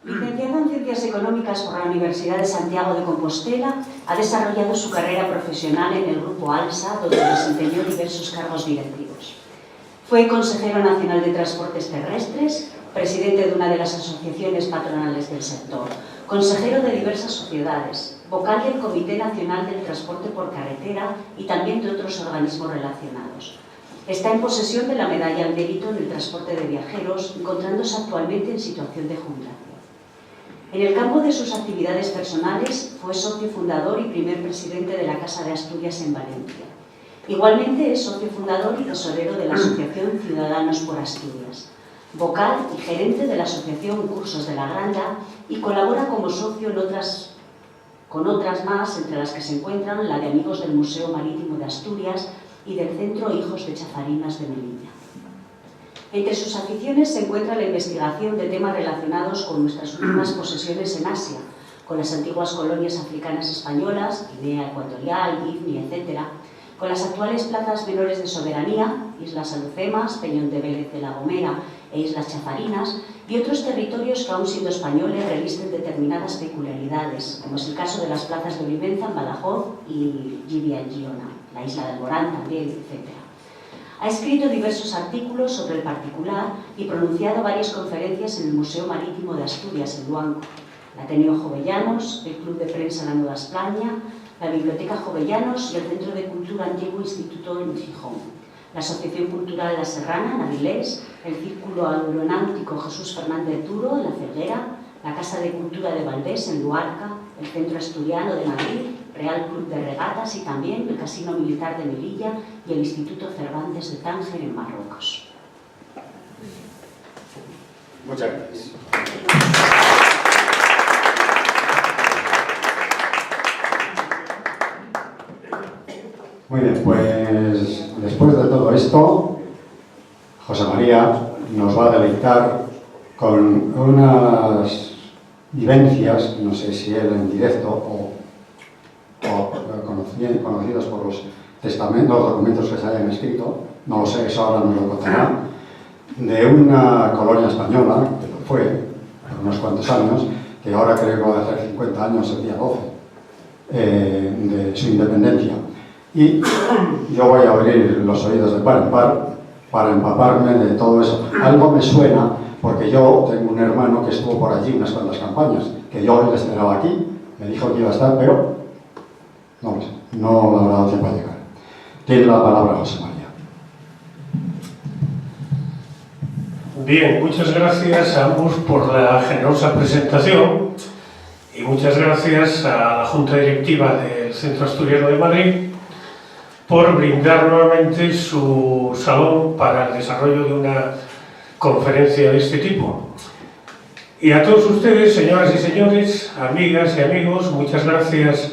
Licenciado en Ciencias Económicas por la Universidad de Santiago de Compostela, ha desarrollado su carrera profesional en el Grupo ALSA, donde desempeñó diversos cargos directivos. Fue consejero nacional de Transportes Terrestres, presidente de una de las asociaciones patronales del sector, consejero de diversas sociedades, vocal del Comité Nacional del Transporte por Carretera y también de otros organismos relacionados. Está en posesión de la Medalla al Mérito en el Transporte de Viajeros, encontrándose actualmente en situación de jubilación. En el campo de sus actividades personales, fue socio fundador y primer presidente de la Casa de Asturias en Valencia. Igualmente es socio fundador y tesorero de la Asociación Ciudadanos por Asturias, vocal y gerente de la Asociación Cursos de la Granja y colabora como socio con otras más, entre las que se encuentran la de Amigos del Museo Marítimo de Asturias y del Centro Hijos de Chafarinas de Melilla. Entre sus aficiones se encuentra la investigación de temas relacionados con nuestras últimas posesiones en Asia, con las antiguas colonias africanas españolas, Guinea Ecuatorial, Bifni, etc., con las actuales plazas menores de soberanía, Islas Alucemas, Peñón de Vélez de la Gomera e Islas Chafarinas, y otros territorios que, aun siendo españoles, revisten determinadas peculiaridades, como es el caso de las plazas de Olivenza en Badajoz y Llívia en Girona, la isla del Morán también, etc. Ha escrito diversos artículos sobre el particular y pronunciado varias conferencias en el Museo Marítimo de Asturias, en Luanco, el Ateneo Jovellanos, el Club de Prensa La Nueva España, la Biblioteca Jovellanos y el Centro de Cultura Antiguo Instituto en Gijón, la Asociación Cultural La Serrana, en Avilés, el Círculo Aeronáutico Jesús Fernández Duro, en La Felguera, la Casa de Cultura de Valdés, en Luarca, el Centro Asturiano de Madrid, Real Club de Regatas y también el Casino Militar de Melilla y el Instituto Cervantes de Tánger, en Marruecos. Muchas gracias. Muy bien, pues después de todo esto, José María nos va a deleitar con unas vivencias, no sé si él en directo o conocidos por los testamentos, los documentos que se hayan escrito, no lo sé, eso ahora nos lo contará, de una colonia española, que lo fue, por unos cuantos años, que ahora creo que va a hacer 50 años el día 12, de su independencia. Y yo voy a abrir los oídos de par en par para empaparme de todo eso. Algo me suena, porque yo tengo un hermano que estuvo por allí unas cuantas campañas, que yo le esperaba aquí, me dijo que iba a estar, pero no lo sé, no le habrá dado tiempo a llegar. Tiene la palabra José María. Bien, muchas gracias a ambos por la generosa presentación y muchas gracias a la Junta Directiva del Centro Asturiano de Madrid por brindar nuevamente su salón para el desarrollo de una conferencia de este tipo. Y a todos ustedes, señoras y señores, amigas y amigos, muchas gracias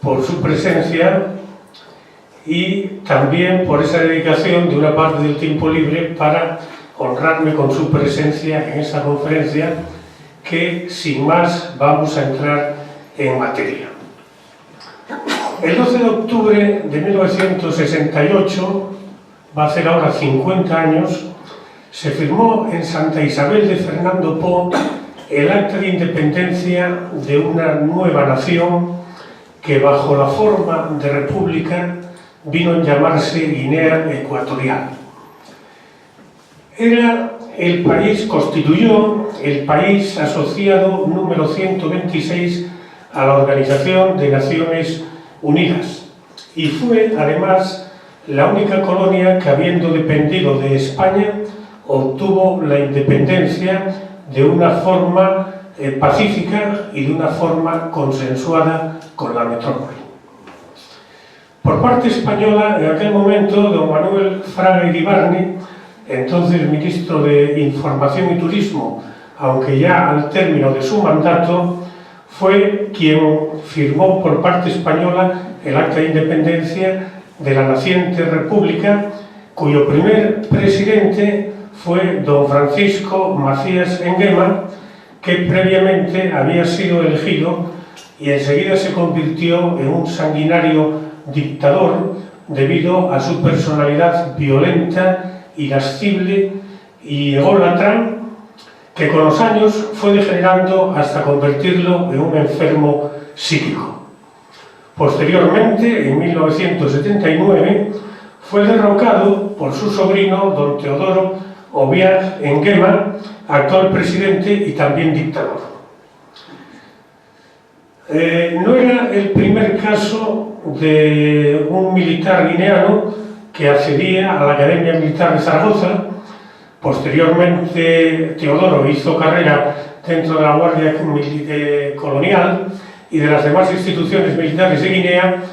por su presencia y también por esa dedicación de una parte del tiempo libre para honrarme con su presencia en esta conferencia que, sin más, vamos a entrar en materia. El 12 de octubre de 1968, va a ser ahora 50 años, se firmó en Santa Isabel de Fernando Po el acta de independencia de una nueva nación que, bajo la forma de república, vino a llamarse Guinea Ecuatorial. Constituyó el país asociado número 126 a la Organización de Naciones Unidas y fue, además, la única colonia que, habiendo dependido de España, obtuvo la independencia de una forma pacífica y de una forma consensuada con la metrópoli. Por parte española, en aquel momento, don Manuel Fraga Iribarne, entonces ministro de Información y Turismo, aunque ya al término de su mandato, fue quien firmó por parte española el acta de independencia de la naciente república, cuyo primer presidente fue don Francisco Macías Enguema, que previamente había sido elegido y enseguida se convirtió en un sanguinario dictador debido a su personalidad violenta, irascible y ególatra, que con los años fue degenerando hasta convertirlo en un enfermo psíquico. Posteriormente, en 1979, fue derrocado por su sobrino, don Teodoro Obiang Nguema, actual presidente y también dictador. No era el primer caso de un militar guineano que accedía a la Academia Militar de Zaragoza. Posteriormente, Teodoro hizo carrera dentro de la Guardia Colonial y de las demás instituciones militares de Guinea,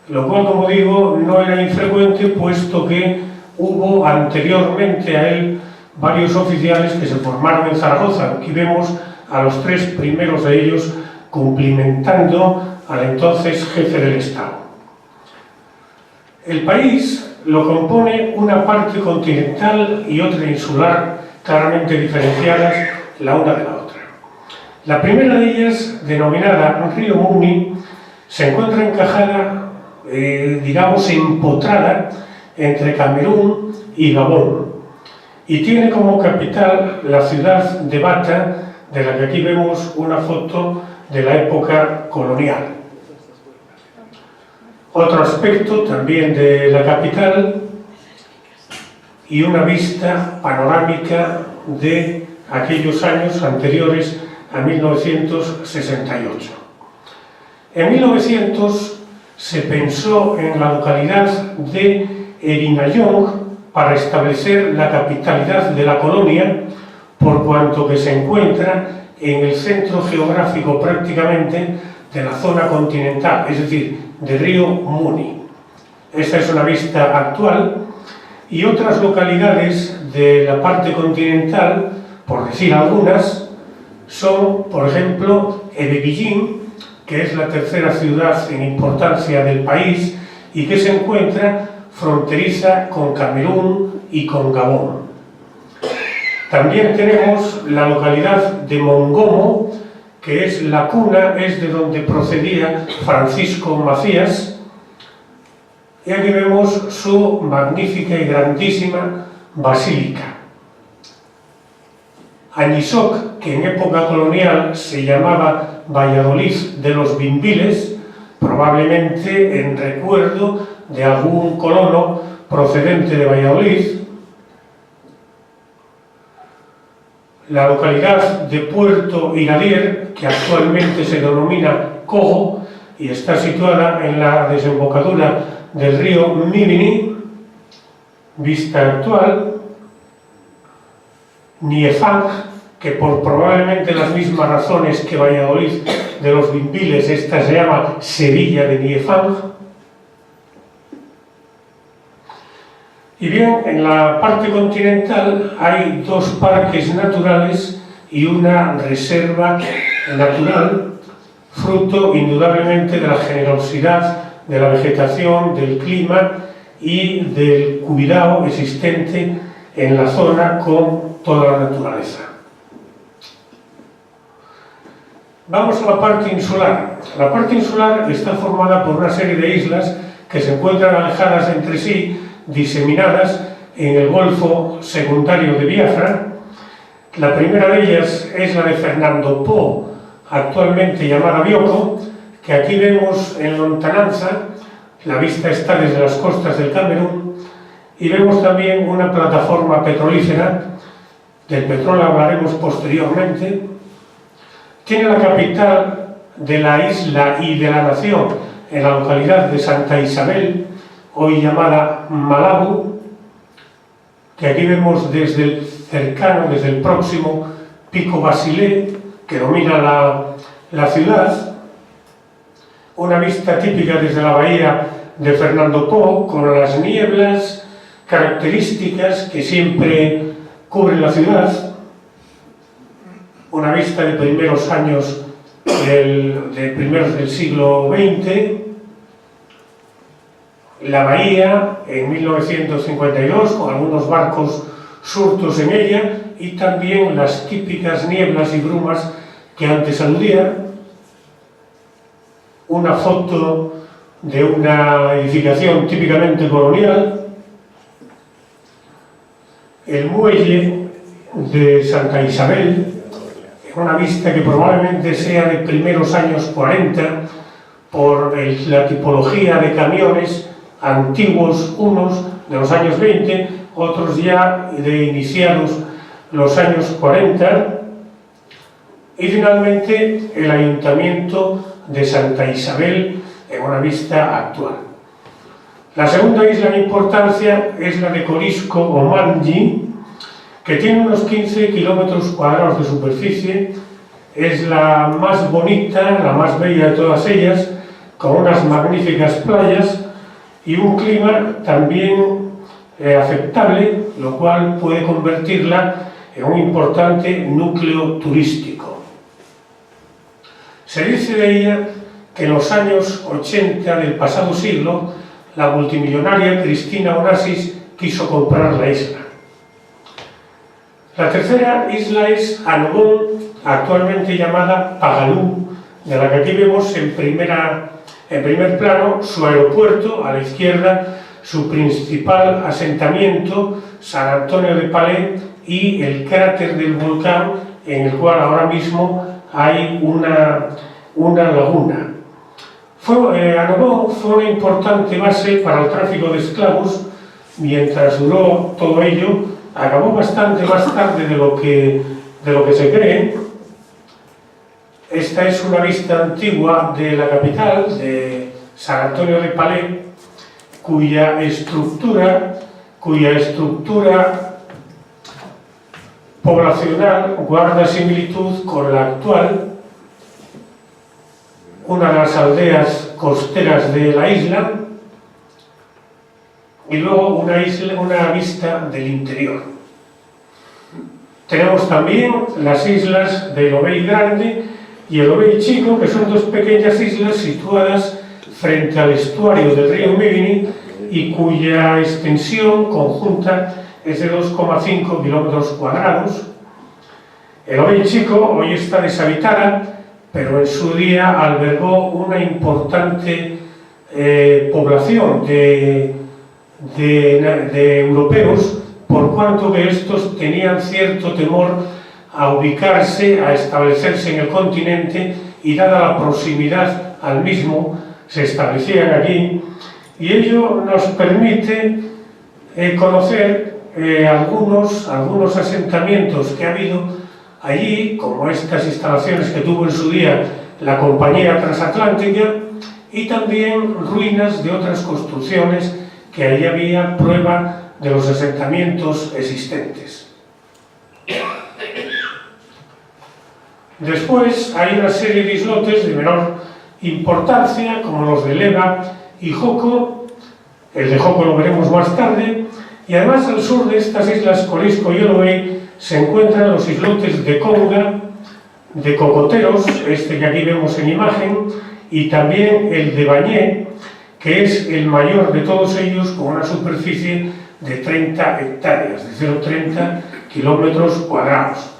lo cual, como digo, no era infrecuente, puesto que hubo anteriormente a él varios oficiales que se formaron en Zaragoza. Aquí vemos a los tres primeros de ellos cumplimentando al entonces jefe del Estado. El país lo compone una parte continental y otra insular, claramente diferenciadas la una de la otra. La primera de ellas, denominada Río Muni, se encuentra encajada, digamos, empotrada entre Camerún y Gabón, y tiene como capital la ciudad de Bata, de la que aquí vemos una foto de la época colonial. Otro aspecto también de la capital y una vista panorámica de aquellos años anteriores a 1968. En 1900 se pensó en la localidad de Erinayong para establecer la capitalidad de la colonia, por cuanto que se encuentra en el centro geográfico prácticamente de la zona continental, es decir, de Río Muni. Esta es una vista actual, y otras localidades de la parte continental, por decir algunas, son, por ejemplo, Ebebillín, que es la tercera ciudad en importancia del país y que se encuentra fronteriza con Camerún y con Gabón. También tenemos la localidad de Mongomo, que es la cuna, es de donde procedía Francisco Macías, y aquí vemos su magnífica y grandísima basílica. Añisoc, que en época colonial se llamaba Valladolid de los Bimbiles, probablemente en recuerdo de algún colono procedente de Valladolid. La localidad de Puerto Iradier, que actualmente se denomina Cogo y está situada en la desembocadura del río Mimini, vista actual. Niefang, que por probablemente las mismas razones que Valladolid de los Bimbiles, esta se llama Sevilla de Niefang. Y bien, en la parte continental hay dos parques naturales y una reserva natural, fruto indudablemente de la generosidad de la vegetación, del clima y del cuidado existente en la zona con toda la naturaleza. Vamos a la parte insular. La parte insular está formada por una serie de islas que se encuentran alejadas entre sí, diseminadas en el Golfo secundario de Biafra. La primera de ellas es la de Fernando Po, actualmente llamada Bioko, que aquí vemos en lontananza. La vista está desde las costas del Camerún, y vemos también una plataforma petrolífera. Del petróleo hablaremos posteriormente. Tiene la capital de la isla y de la nación en la localidad de Santa Isabel, hoy llamada Malabo, que aquí vemos desde el cercano, desde el próximo Pico Basilé, que domina la ciudad. Una vista típica desde la bahía de Fernando Po, con las nieblas características que siempre cubren la ciudad. Una vista de primeros años primeros del siglo XX. La bahía en 1952, con algunos barcos surtos en ella, y también las típicas nieblas y brumas que antes aludía. Una foto de una edificación típicamente colonial. El muelle de Santa Isabel, una vista que probablemente sea de primeros años 40, por la tipología de camiones antiguos, unos de los años 20, otros ya de iniciados los años 40, y finalmente el Ayuntamiento de Santa Isabel en una vista actual. La segunda isla en importancia es la de Corisco o Manji, que tiene unos 15 kilómetros cuadrados de superficie, es la más bonita, la más bella de todas ellas, con unas magníficas playas y un clima también aceptable, lo cual puede convertirla en un importante núcleo turístico. Se dice de ella que en los años 80 del pasado siglo, la multimillonaria Cristina Onassis quiso comprar la isla. La tercera isla es Annobón, actualmente llamada Pagalú, de la que aquí vemos en primer plano su aeropuerto, a la izquierda su principal asentamiento, San Antonio de Palé, y el cráter del volcán en el cual ahora mismo hay una laguna. Annobón fue una importante base para el tráfico de esclavos. Mientras duró todo ello, acabó bastante más tarde de lo que se cree. Esta es una vista antigua de la capital, de San Antonio de Palé, cuya estructura poblacional guarda similitud con la actual, una de las aldeas costeras de la isla, y luego una vista del interior. Tenemos también las islas de Lobey Grande y el Lobey Chico, que son dos pequeñas islas situadas frente al estuario del río Mibini y cuya extensión conjunta es de 2,5 kilómetros cuadrados. El Lobey Chico hoy está deshabitada, pero en su día albergó una importante población de europeos, por cuanto que estos tenían cierto temor a ubicarse, a establecerse en el continente, y dada la proximidad al mismo, se establecían aquí, y ello nos permite conocer algunos asentamientos que ha habido allí, como estas instalaciones que tuvo en su día la Compañía Transatlántica, y también ruinas de otras construcciones que allí había prueba de los asentamientos existentes. Después hay una serie de islotes de menor importancia, como los de Leva y Joko. El de Joko lo veremos más tarde. Y además al sur de estas islas Corisco y Lobey se encuentran los islotes de Conga, de Cocoteros, este que aquí vemos en imagen, y también el de Bañé, que es el mayor de todos ellos, con una superficie de 30 hectáreas, de 0,30 kilómetros cuadrados.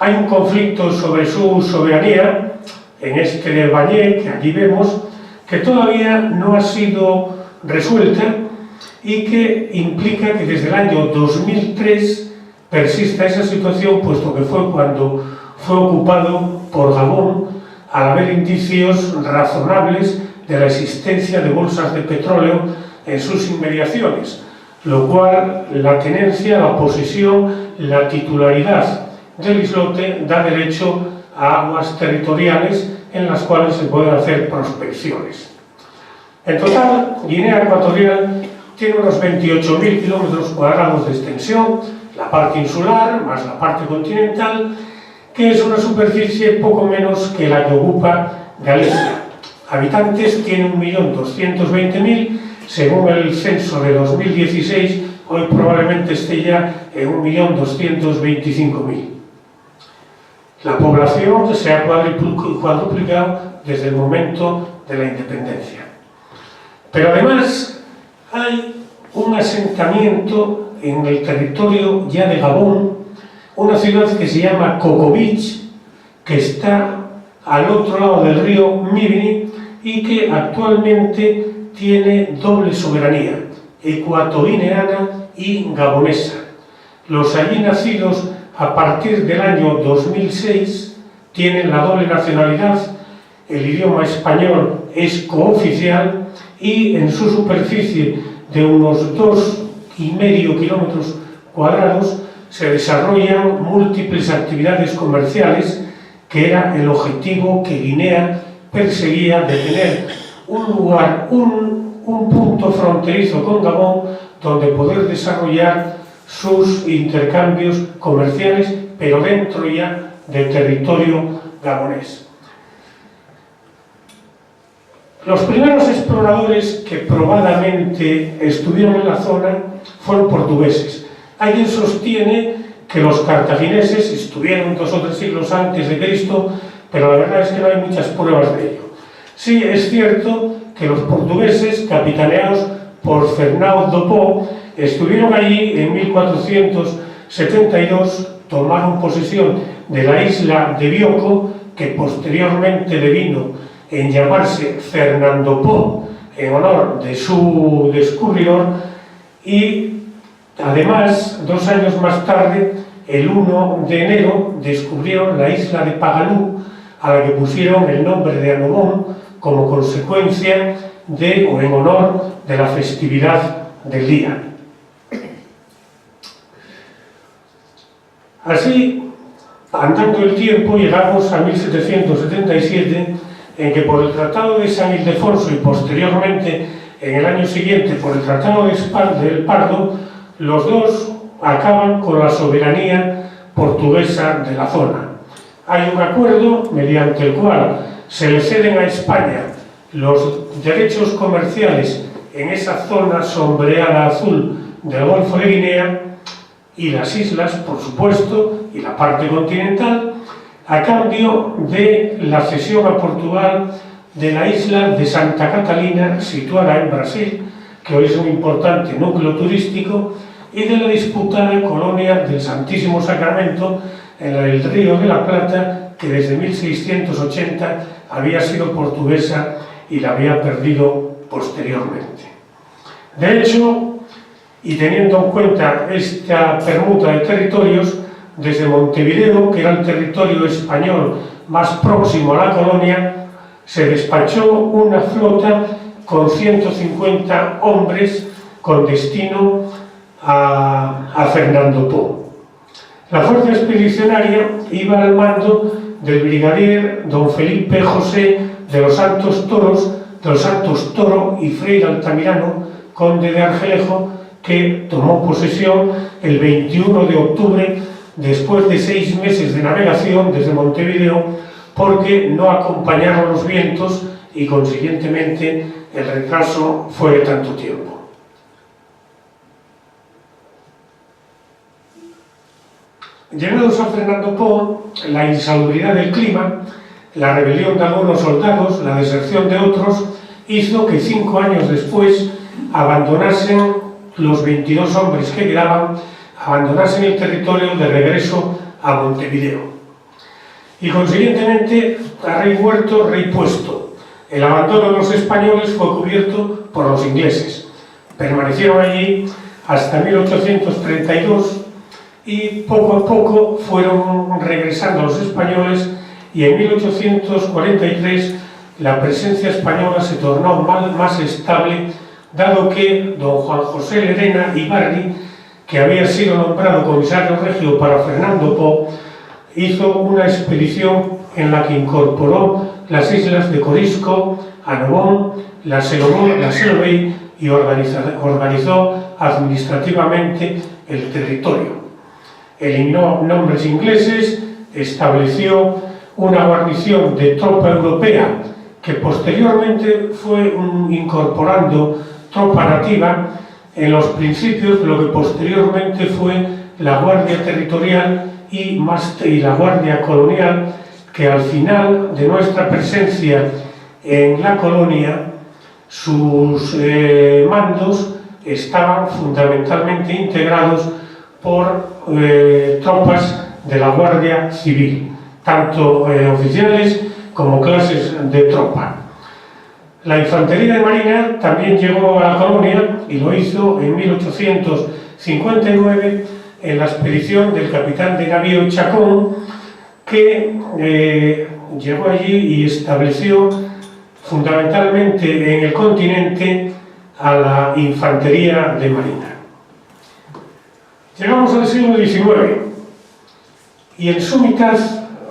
Hay un conflicto sobre su soberanía en este de Bañé, que aquí vemos, que todavía no ha sido resuelta y que implica que desde el año 2003 persista esa situación, puesto que fue cuando fue ocupado por Gabón, al haber indicios razonables de la existencia de bolsas de petróleo en sus inmediaciones, lo cual la tenencia, la posesión, la titularidad del islote da derecho a aguas territoriales en las cuales se pueden hacer prospecciones. En total, Guinea Ecuatorial tiene unos 28.000 kilómetros cuadrados de extensión, la parte insular más la parte continental, que es una superficie poco menos que la que ocupa Galicia. Habitantes tiene 1.220.000, según el censo de 2016, hoy probablemente esté ya en 1.225.000. La población se ha cuadruplicado desde el momento de la independencia. Pero además hay un asentamiento en el territorio ya de Gabón, una ciudad que se llama Cocobich, que está al otro lado del río Mibini y que actualmente tiene doble soberanía, ecuatoguineana y gabonesa. Los allí nacidos a partir del año 2006 tienen la doble nacionalidad, el idioma español es cooficial y en su superficie de unos 2,5 kilómetros cuadrados se desarrollan múltiples actividades comerciales, que era el objetivo que Guinea perseguía de tener un lugar, un punto fronterizo con Gabón donde poder desarrollar sus intercambios comerciales, pero dentro ya del territorio gabonés. Los primeros exploradores que probadamente estuvieron en la zona fueron portugueses. Alguien sostiene que los cartagineses estuvieron 2 o 3 siglos antes de Cristo, pero la verdad es que no hay muchas pruebas de ello. Sí es cierto que los portugueses, capitaneados por Fernão Po, estuvieron allí en 1472, tomaron posesión de la isla de Bioko, que posteriormente devino en llamarse Fernando Po, en honor de su descubridor, y además, 2 años más tarde, el 1 de enero, descubrieron la isla de Pagalú, a la que pusieron el nombre de Anobón como consecuencia de, o en honor de la festividad del día. Así, andando el tiempo, llegamos a 1777, en que por el Tratado de San Ildefonso y posteriormente, en el año siguiente, por el Tratado del Pardo, los dos acaban con la soberanía portuguesa de la zona. Hay un acuerdo mediante el cual se le ceden a España los derechos comerciales en esa zona sombreada azul del Golfo de Guinea y las islas, por supuesto, y la parte continental, a cambio de la cesión a Portugal de la isla de Santa Catalina, situada en Brasil, que hoy es un importante núcleo turístico, y de la disputada colonia del Santísimo Sacramento en el Río de la Plata, que desde 1680 había sido portuguesa y la había perdido posteriormente. De hecho, y teniendo en cuenta esta permuta de territorios, desde Montevideo, que era el territorio español más próximo a la colonia, se despachó una flota con 150 hombres con destino a Fernando Po. La fuerza expedicionaria iba al mando del brigadier don Felipe José de los Santos Toro y Freire Altamirano, conde de Argelejo, que tomó posesión el 21 de octubre, después de 6 meses de navegación desde Montevideo, porque no acompañaron los vientos y consiguientemente el retraso fue de tanto tiempo. Llegados a Fernando Po, la insalubridad del clima, la rebelión de algunos soldados, la deserción de otros, hizo que 5 años después abandonasen los 22 hombres que quedaban, abandonasen el territorio de regreso a Montevideo. Y consiguientemente, a rey muerto, rey puesto. El abandono de los españoles fue cubierto por los ingleses. Permanecieron allí hasta 1832 y poco a poco fueron regresando los españoles, y en 1843 la presencia española se tornó más estable, dado que don Juan José Lerena Ibarri, que había sido nombrado comisario regio para Fernando Po, hizo una expedición en la que incorporó las islas de Corisco, Anobón, la Selobey y organizó administrativamente el territorio. Eliminó nombres ingleses, estableció una guarnición de tropa europea que posteriormente fue incorporando tropa nativa en los principios de lo que posteriormente fue la Guardia Territorial y la Guardia Colonial, que al final de nuestra presencia en la colonia, sus mandos estaban fundamentalmente integrados por tropas de la Guardia Civil, tanto oficiales como clases de tropa. La infantería de marina también llegó a la colonia y lo hizo en 1859 en la expedición del capitán de navío Chacón, que llegó allí y estableció fundamentalmente en el continente a la infantería de marina. Llegamos al siglo XIX y en su mitad,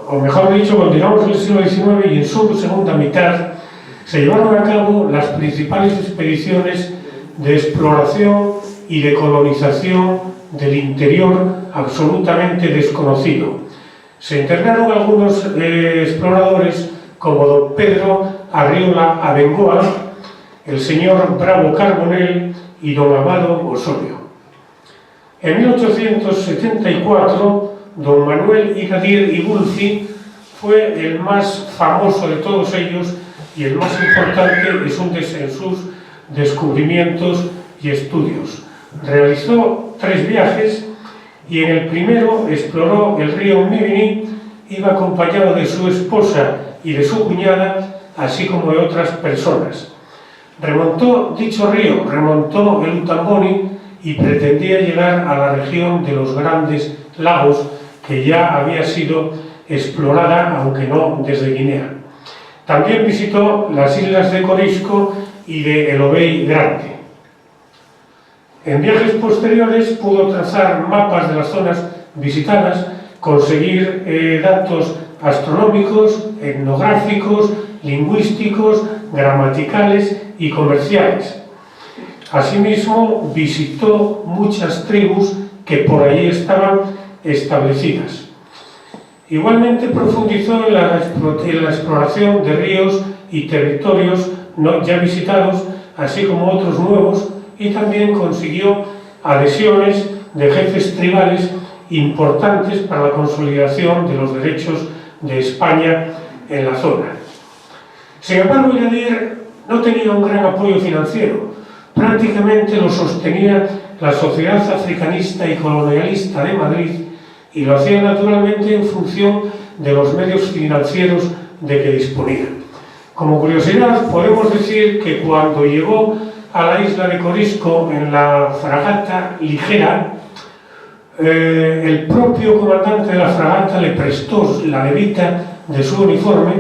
o mejor dicho, cuando llegamos al siglo XIX y en su segunda mitad, se llevaron a cabo las principales expediciones de exploración y de colonización del interior absolutamente desconocido. Se internaron algunos exploradores como don Pedro Arriola Abengoa, el señor Bravo Carbonell y don Amado Osorio. En 1874, don Manuel Igadier Igulfi fue el más famoso de todos ellos y el más importante en sus descubrimientos y estudios. Realizó 3 viajes y en el primero exploró el río Mimini, iba acompañado de su esposa y de su cuñada, así como de otras personas. Remontó dicho río, remontó el Utamboni y pretendía llegar a la región de los Grandes Lagos, que ya había sido explorada, aunque no desde Guinea. También visitó las islas de Corisco y de El Obey Grande. En viajes posteriores pudo trazar mapas de las zonas visitadas, conseguir datos astronómicos, etnográficos, lingüísticos, gramaticales y comerciales. Asimismo, visitó muchas tribus que por allí estaban establecidas. Igualmente profundizó en la exploración de ríos y territorios ya visitados, así como otros nuevos, y también consiguió adhesiones de jefes tribales importantes para la consolidación de los derechos de España en la zona. Sin embargo, Igadier no tenía un gran apoyo financiero. Prácticamente lo sostenía la Sociedad Africanista y Colonialista de Madrid y lo hacía naturalmente en función de los medios financieros de que disponía. Como curiosidad, podemos decir que cuando llegó a la isla de Corisco en la fragata ligera, el propio comandante de la fragata le prestó la levita de su uniforme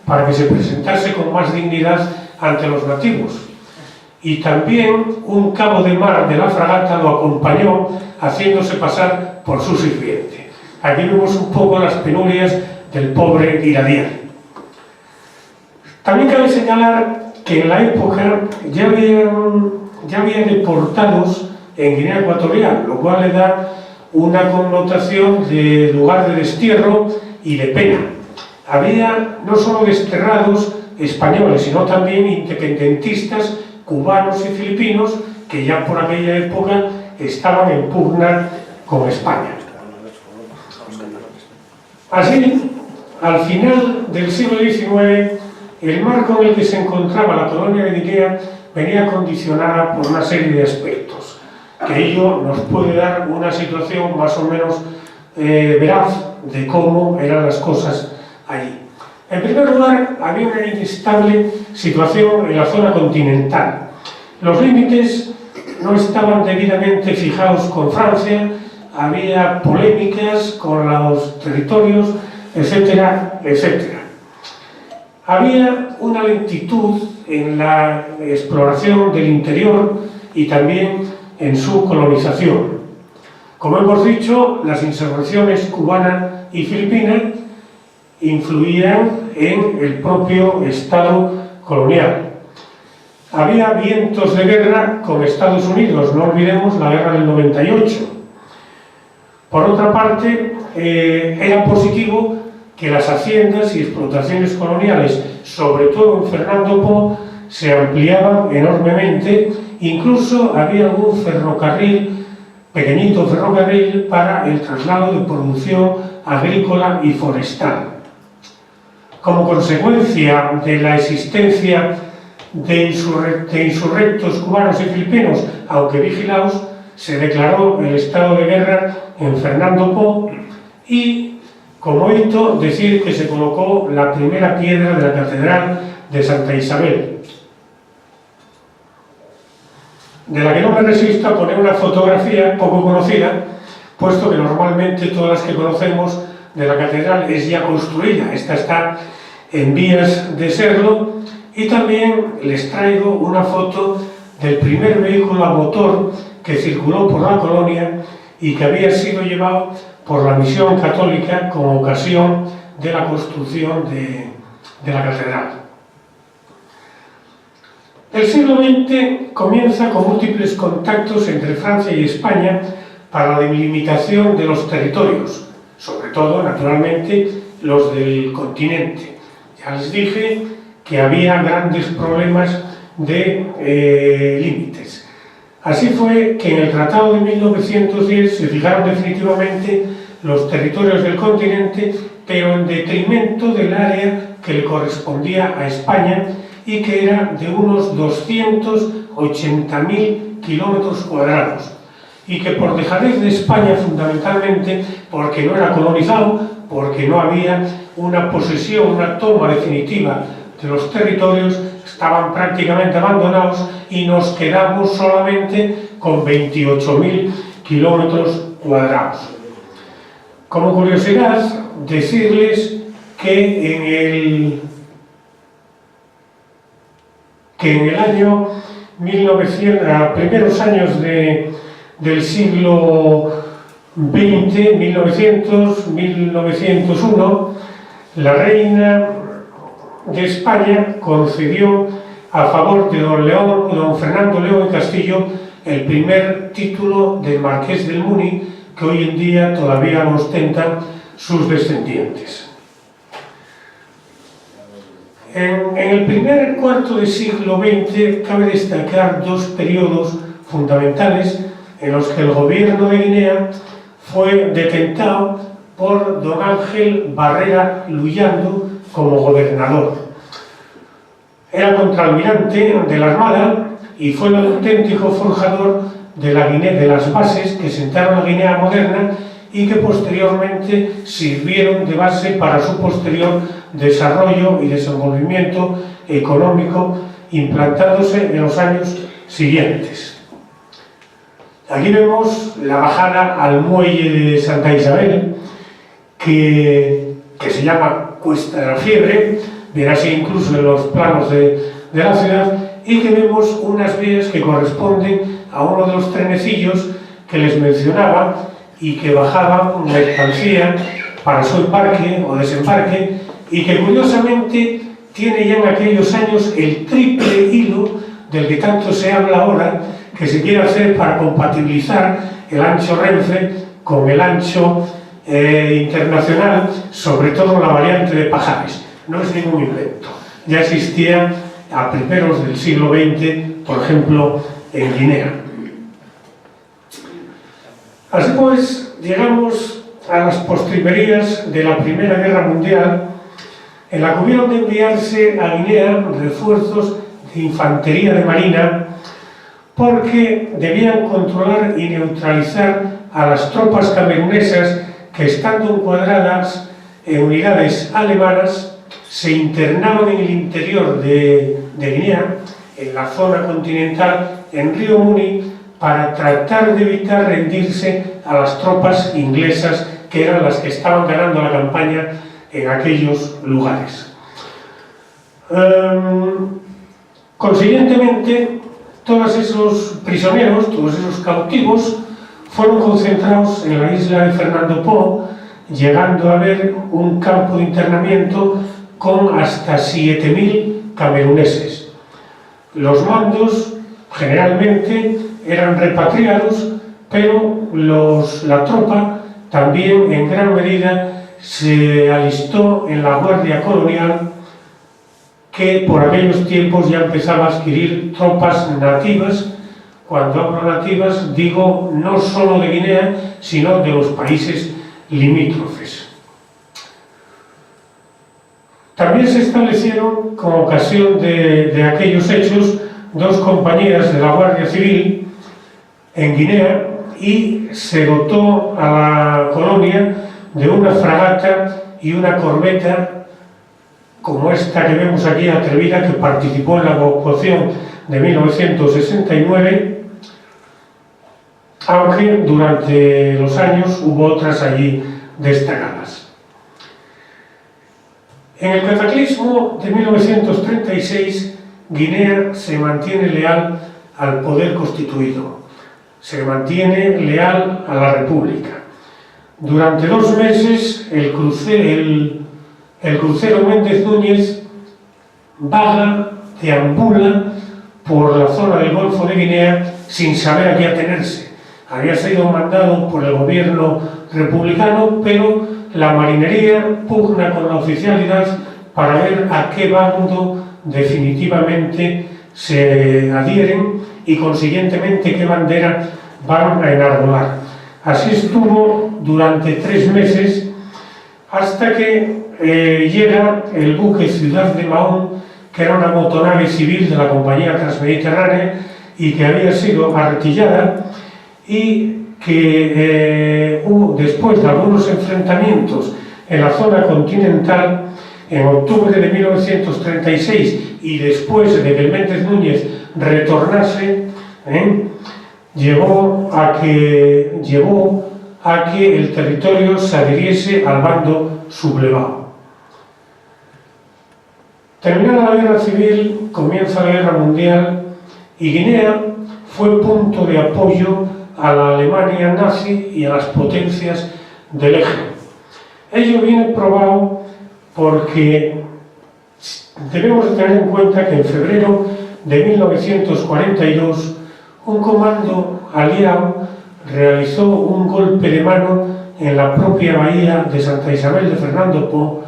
para que se presentase con más dignidad ante los nativos. Y también un cabo de mar de la fragata lo acompañó, haciéndose pasar por su sirviente. Aquí vemos un poco las penurias del pobre Igadier. También cabe señalar que en la época ya había deportados en Guinea Ecuatorial, lo cual le da una connotación de lugar de destierro y de pena. Había no solo desterrados españoles, sino también independentistas cubanos y filipinos que ya por aquella época estaban en pugna con España. Así, al final del siglo XIX, el marco en el que se encontraba la colonia de Guinea venía condicionada por una serie de aspectos, que ello nos puede dar una situación más o menos veraz de cómo eran las cosas allí. En primer lugar, había una inestable situación en la zona continental. Los límites no estaban debidamente fijados con Francia, había polémicas con los territorios, etcétera, etcétera. Había una lentitud en la exploración del interior y también en su colonización. Como hemos dicho, las insurrecciones cubana y filipina influían en el propio Estado colonial. Había vientos de guerra con Estados Unidos, no olvidemos la guerra del 98. Por otra parte, era positivo que las haciendas y explotaciones coloniales, sobre todo en Fernando Po, se ampliaban enormemente. Incluso había algún ferrocarril, pequeñito ferrocarril, para el traslado de producción agrícola y forestal. Como consecuencia de la existencia de insurrectos cubanos y filipinos, aunque vigilados, se declaró el estado de guerra en Fernando Po y, como hito, decir que se colocó la primera piedra de la Catedral de Santa Isabel, de la que no me resisto a poner una fotografía poco conocida, puesto que normalmente todas las que conocemos de la catedral es ya construida, esta está en vías de serlo, y también les traigo una foto del primer vehículo a motor que circuló por la colonia y que había sido llevado por la misión católica con ocasión de la construcción de la catedral. El siglo XX comienza con múltiples contactos entre Francia y España para la delimitación de los territorios, sobre todo, naturalmente, los del continente. Ya les dije que había grandes problemas de límites. Así fue que en el Tratado de 1910 se fijaron definitivamente los territorios del continente, pero en detrimento del área que le correspondía a España y que era de unos 280.000 kilómetros cuadrados, y que por dejadez de España, fundamentalmente porque no era colonizado, porque no había una posesión, una toma definitiva de los territorios, estaban prácticamente abandonados y nos quedamos solamente con 28.000 kilómetros cuadrados. Como curiosidad, decirles que en el año 1900, a primeros años del siglo XX, 1900, 1901, la reina de España concedió a favor de don Fernando León y Castillo el primer título de Marqués del Muni, que hoy en día todavía lo ostentan sus descendientes. En el primer cuarto del siglo XX cabe destacar dos periodos fundamentales en los que el gobierno de Guinea fue detentado por don Ángel Barrera Luyando como gobernador. Era contraalmirante de la Armada y fue el auténtico forjador de las bases que sentaron la Guinea moderna y que posteriormente sirvieron de base para su posterior desarrollo y desenvolvimiento económico, implantándose en los años siguientes. Aquí vemos la bajada al muelle de Santa Isabel, que se llama Cuesta de la Fiebre, verás incluso en los planos de la ciudad, y que vemos unas vías que corresponden a uno de los trenecillos que les mencionaba y que bajaban mercancía para su embarque o desembarque, y que curiosamente tiene ya en aquellos años el triple hilo del que tanto se habla ahora, que se quiere hacer para compatibilizar el ancho Renfe con el ancho internacional, sobre todo la variante de Pajares. No es ningún invento, ya existía a primeros del siglo XX, por ejemplo, en Guinea. Así pues, llegamos a las postrimerías de la Primera Guerra Mundial, en la que hubieron de enviarse a Guinea refuerzos de infantería de marina, porque debían controlar y neutralizar a las tropas camerunesas que, estando encuadradas en unidades alemanas, se internaban en el interior de Guinea, en la zona continental, en Río Muni, para tratar de evitar rendirse a las tropas inglesas, que eran las que estaban ganando la campaña en aquellos lugares. Consiguientemente, todos esos prisioneros, todos esos cautivos, fueron concentrados en la isla de Fernando Po, llegando a haber un campo de internamiento con hasta 7.000 cameruneses. Los mandos generalmente eran repatriados, pero la tropa también en gran medida se alistó en la Guardia Colonial, que por aquellos tiempos ya empezaba a adquirir tropas nativas. Cuando hablo nativas, digo no solo de Guinea, sino de los países limítrofes. También se establecieron, con ocasión de aquellos hechos, dos compañías de la Guardia Civil en Guinea, y se dotó a la colonia de una fragata y una corbeta, como esta que vemos aquí, Atrevida, que participó en la evacuación de 1969, aunque durante los años hubo otras allí destacadas. En el cataclismo de 1936, Guinea se mantiene leal al poder constituido, se mantiene leal a la República. Durante 2 meses el crucero Méndez Núñez vaga, deambula por la zona del Golfo de Guinea sin saber a qué atenerse. Había sido mandado por el gobierno republicano, pero la marinería pugna con la oficialidad para ver a qué bando definitivamente se adhieren y consiguientemente qué bandera van a enarbolar. Así estuvo durante 3 meses hasta que llega el buque Ciudad de Mahón, que era una motonave civil de la Compañía Transmediterránea y que había sido artillada, y que después de algunos enfrentamientos en la zona continental, en octubre de 1936 y después de que el Méndez Núñez retornase, llevó a que el territorio se adhiriese al bando sublevado. Terminada la guerra civil, comienza la guerra mundial y Guinea fue punto de apoyo a la Alemania nazi y a las potencias del eje. Ello viene probado porque debemos de tener en cuenta que en febrero de 1942 un comando aliado realizó un golpe de mano en la propia bahía de Santa Isabel de Fernando Po,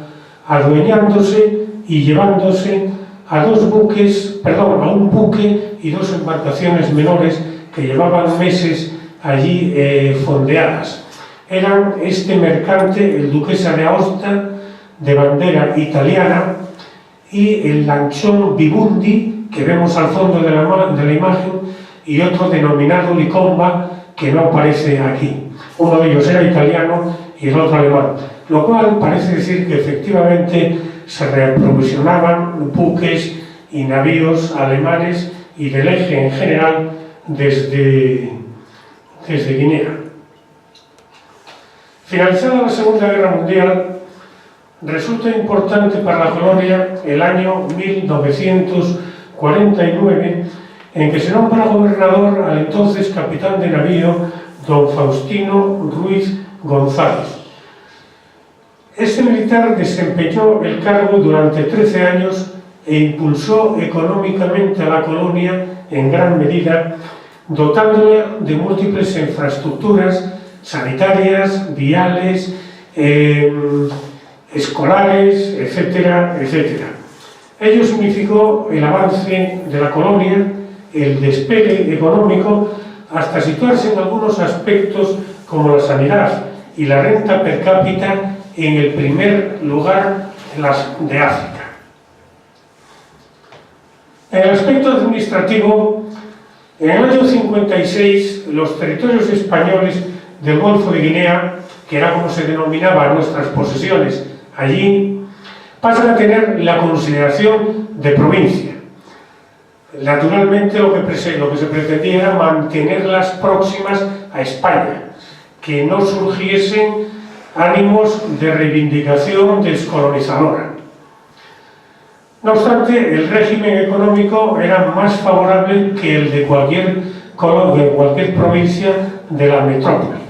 adueñándose y llevándose a un buque y 2 embarcaciones menores que llevaban meses allí fondeadas. Eran este mercante, el Duquesa de Aosta, de bandera italiana, y el lanchón Vibundi, que vemos al fondo de la imagen, y otro denominado Licomba, que no aparece aquí. Uno de ellos era italiano y el otro alemán, lo cual parece decir que efectivamente se reaprovisionaban buques y navíos alemanes y del eje en general desde Guinea. Finalizada la Segunda Guerra Mundial, resulta importante para la colonia el año 1949, en que se nombra gobernador al entonces capitán de navío don Faustino Ruiz González. Este militar desempeñó el cargo durante 13 años e impulsó económicamente a la colonia en gran medida, dotándola de múltiples infraestructuras sanitarias, viales, escolares, etcétera, etcétera. Ello significó el avance de la colonia, el despegue económico, hasta situarse en algunos aspectos como la sanidad y la renta per cápita en el primer lugar de África. En el aspecto administrativo, en el año 56, los territorios españoles del Golfo de Guinea, que era como se denominaban nuestras posesiones allí, pasan a tener la consideración de provincia. Naturalmente lo que se pretendía era mantenerlas próximas a España, que no surgiesen ánimos de reivindicación descolonizadora. No obstante, el régimen económico era más favorable que el de cualquier provincia de la metrópoli.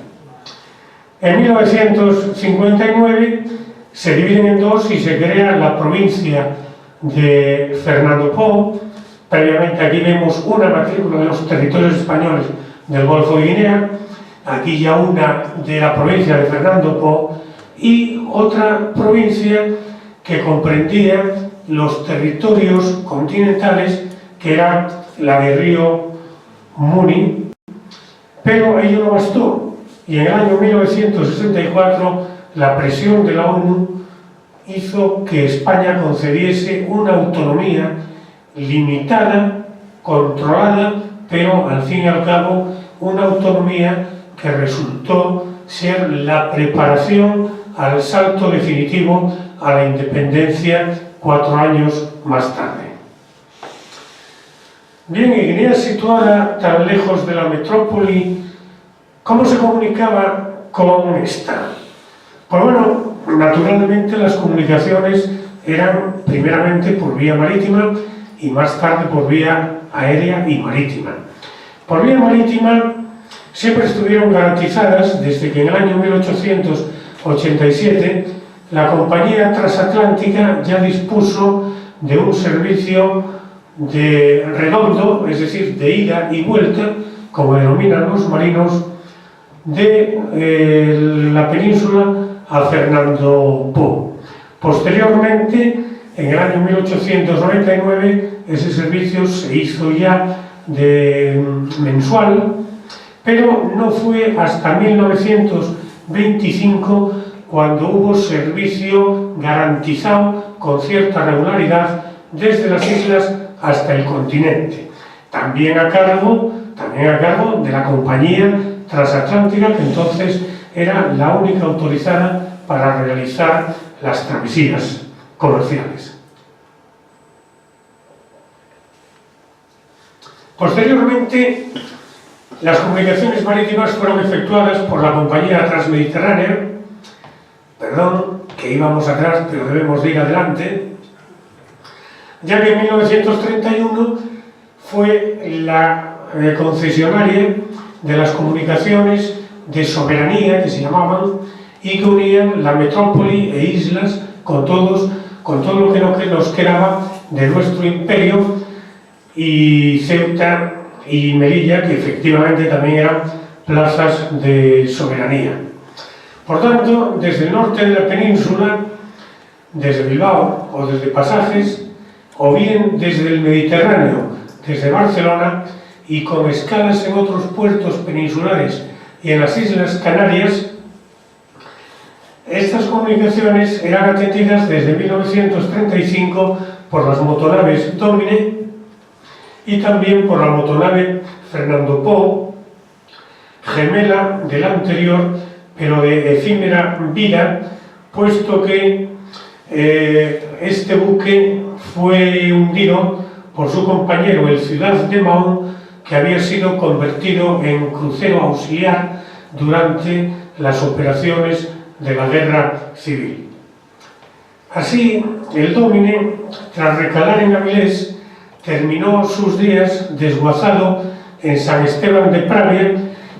En 1959 se dividen en 2 y se crea la provincia de Fernando Po. Previamente aquí vemos una matrícula de los territorios españoles del Golfo de Guinea, aquí ya una de la provincia de Fernando Po y otra provincia que comprendía los territorios continentales, que era la de Río Muni, pero ello no bastó y en el año 1964 la presión de la ONU hizo que España concediese una autonomía limitada, controlada, pero al fin y al cabo una autonomía que resultó ser la preparación al salto definitivo a la independencia 4 años más tarde. Bien, en Guinea, situada tan lejos de la metrópoli, ¿Cómo se comunicaba con esta? Pues bueno, naturalmente las comunicaciones eran primeramente por vía marítima y más tarde por vía aérea y marítima. Por vía marítima siempre estuvieron garantizadas desde que en el año 1887 la compañía transatlántica ya dispuso de un servicio de redondo, es decir, de ida y vuelta, como denominan los marinos, de la península a Fernando Po. Posteriormente, en el año 1899, ese servicio se hizo ya de mensual, pero no fue hasta 1925 cuando hubo servicio garantizado con cierta regularidad desde las islas hasta el continente, también a cargo de la compañía transatlántica, que entonces era la única autorizada para realizar las travesías comerciales. Posteriormente, las comunicaciones marítimas fueron efectuadas por la compañía Transmediterránea. Perdón, que íbamos atrás, pero debemos de ir adelante, ya que en 1931 fue la concesionaria de las comunicaciones de soberanía, que se llamaban, y que unían la metrópoli e islas con todo lo que nos quedaba de nuestro imperio, y Ceuta y Melilla, que efectivamente también eran plazas de soberanía. Por tanto, desde el norte de la península, desde Bilbao o desde Pasajes, o bien desde el Mediterráneo, desde Barcelona, y con escalas en otros puertos peninsulares y en las Islas Canarias, estas comunicaciones eran atendidas desde 1935 por las motonaves Domine y también por la motonave Fernando Po, gemela de la anterior, pero de efímera vida, puesto que este buque fue hundido por su compañero, el Ciudad de Mahón, que había sido convertido en crucero auxiliar durante las operaciones de la Guerra Civil. Así, el Domine, tras recalar en Avilés, terminó sus días desguazado en San Esteban de Pravia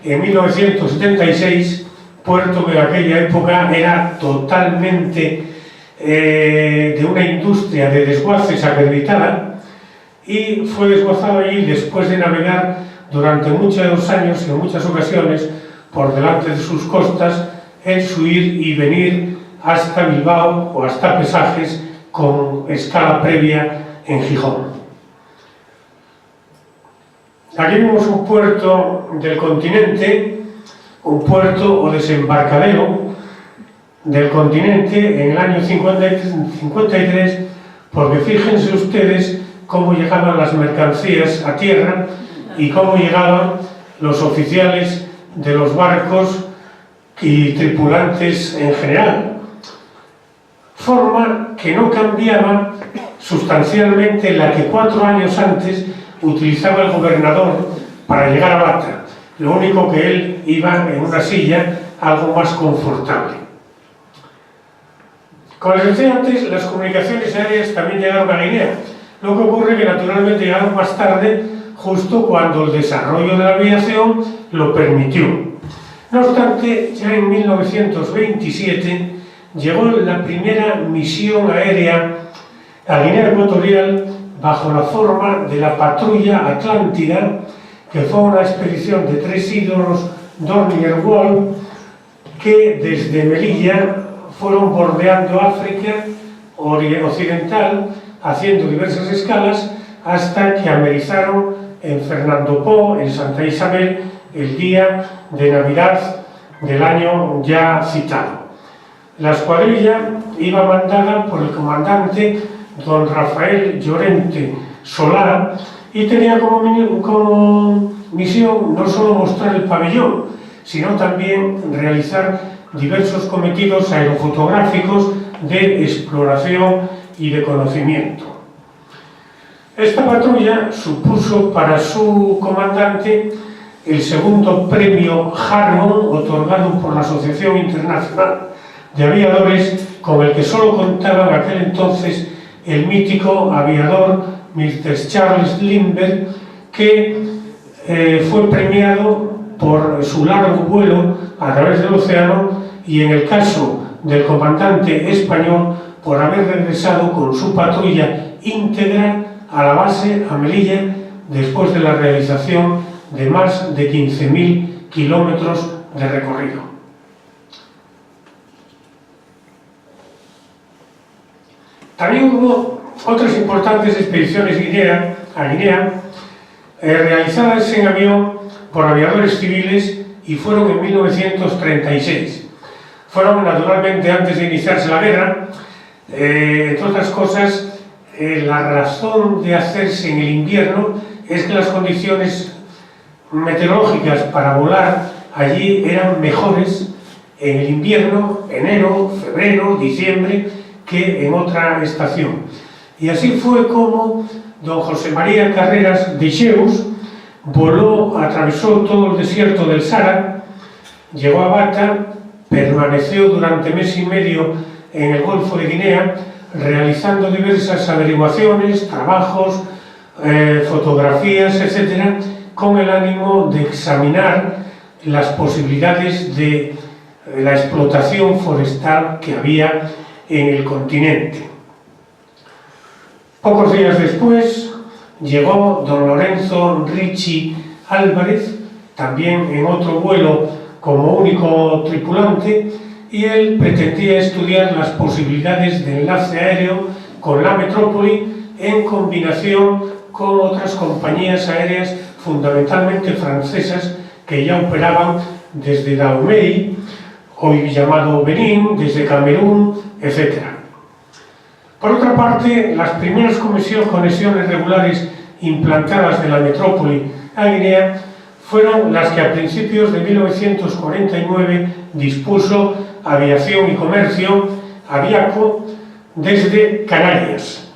en 1976, puerto que en aquella época era totalmente de una industria de desguaces acreditada, y fue desguazado allí después de navegar durante muchos años y en muchas ocasiones por delante de sus costas en su ir y venir hasta Bilbao o hasta Pasajes, con escala previa en Gijón. Aquí vemos un puerto del continente, un puerto o desembarcadero del continente en el año 53, porque fíjense ustedes cómo llegaban las mercancías a tierra y cómo llegaban los oficiales de los barcos y tripulantes en general. Forma que no cambiaba sustancialmente la que 4 años antes utilizaba el gobernador para llegar a Bata. Lo único que él iba en una silla algo más confortable. Como les decía antes, las comunicaciones aéreas también llegaron a Guinea. Lo que ocurre es que naturalmente llegaron más tarde, justo cuando el desarrollo de la aviación lo permitió. No obstante, ya en 1927 llegó la primera misión aérea a Guinea Ecuatorial bajo la forma de la Patrulla Atlántida, que fue una expedición de 3 ídolos Dornier-Wolf que desde Melilla fueron bordeando África occidental, haciendo diversas escalas, hasta que amerizaron en Fernando Po, en Santa Isabel, el día de Navidad del año ya citado. La escuadrilla iba mandada por el comandante don Rafael Llorente Solá y tenía como misión no solo mostrar el pabellón, sino también realizar diversos cometidos aerofotográficos de exploración y de conocimiento. Esta patrulla supuso para su comandante el segundo premio Harmon, otorgado por la Asociación Internacional de Aviadores, con el que solo contaba en aquel entonces el mítico aviador Mr. Charles Lindbergh, que fue premiado por su largo vuelo a través del océano, y en el caso del comandante español por haber regresado con su patrulla íntegra a la base a Melilla después de la realización de más de 15.000 kilómetros de recorrido. También hubo otras importantes expediciones a Guinea, realizadas en avión por aviadores civiles, y fueron en 1936. Fueron naturalmente antes de iniciarse la guerra. Entre otras cosas, la razón de hacerse en el invierno es que las condiciones meteorológicas para volar allí eran mejores en el invierno, enero, febrero, diciembre, que en otra estación. Y así fue como don José María Carreras de Cheus voló, atravesó todo el desierto del Sahara, llegó a Bata, permaneció durante mes y medio en el Golfo de Guinea, realizando diversas averiguaciones, trabajos, fotografías, etc., con el ánimo de examinar las posibilidades de la explotación forestal que había en el continente. Pocos días después llegó don Lorenzo Ricci Álvarez, también en otro vuelo como único tripulante, y él pretendía estudiar las posibilidades de enlace aéreo con la metrópoli en combinación con otras compañías aéreas, fundamentalmente francesas, que ya operaban desde Dahomey, hoy llamado Benín, desde Camerún, etc. Por otra parte, las primeras conexiones regulares implantadas de la metrópoli a Guinea fueron las que a principios de 1949 dispuso Aviación y Comercio, Aviaco, desde Canarias.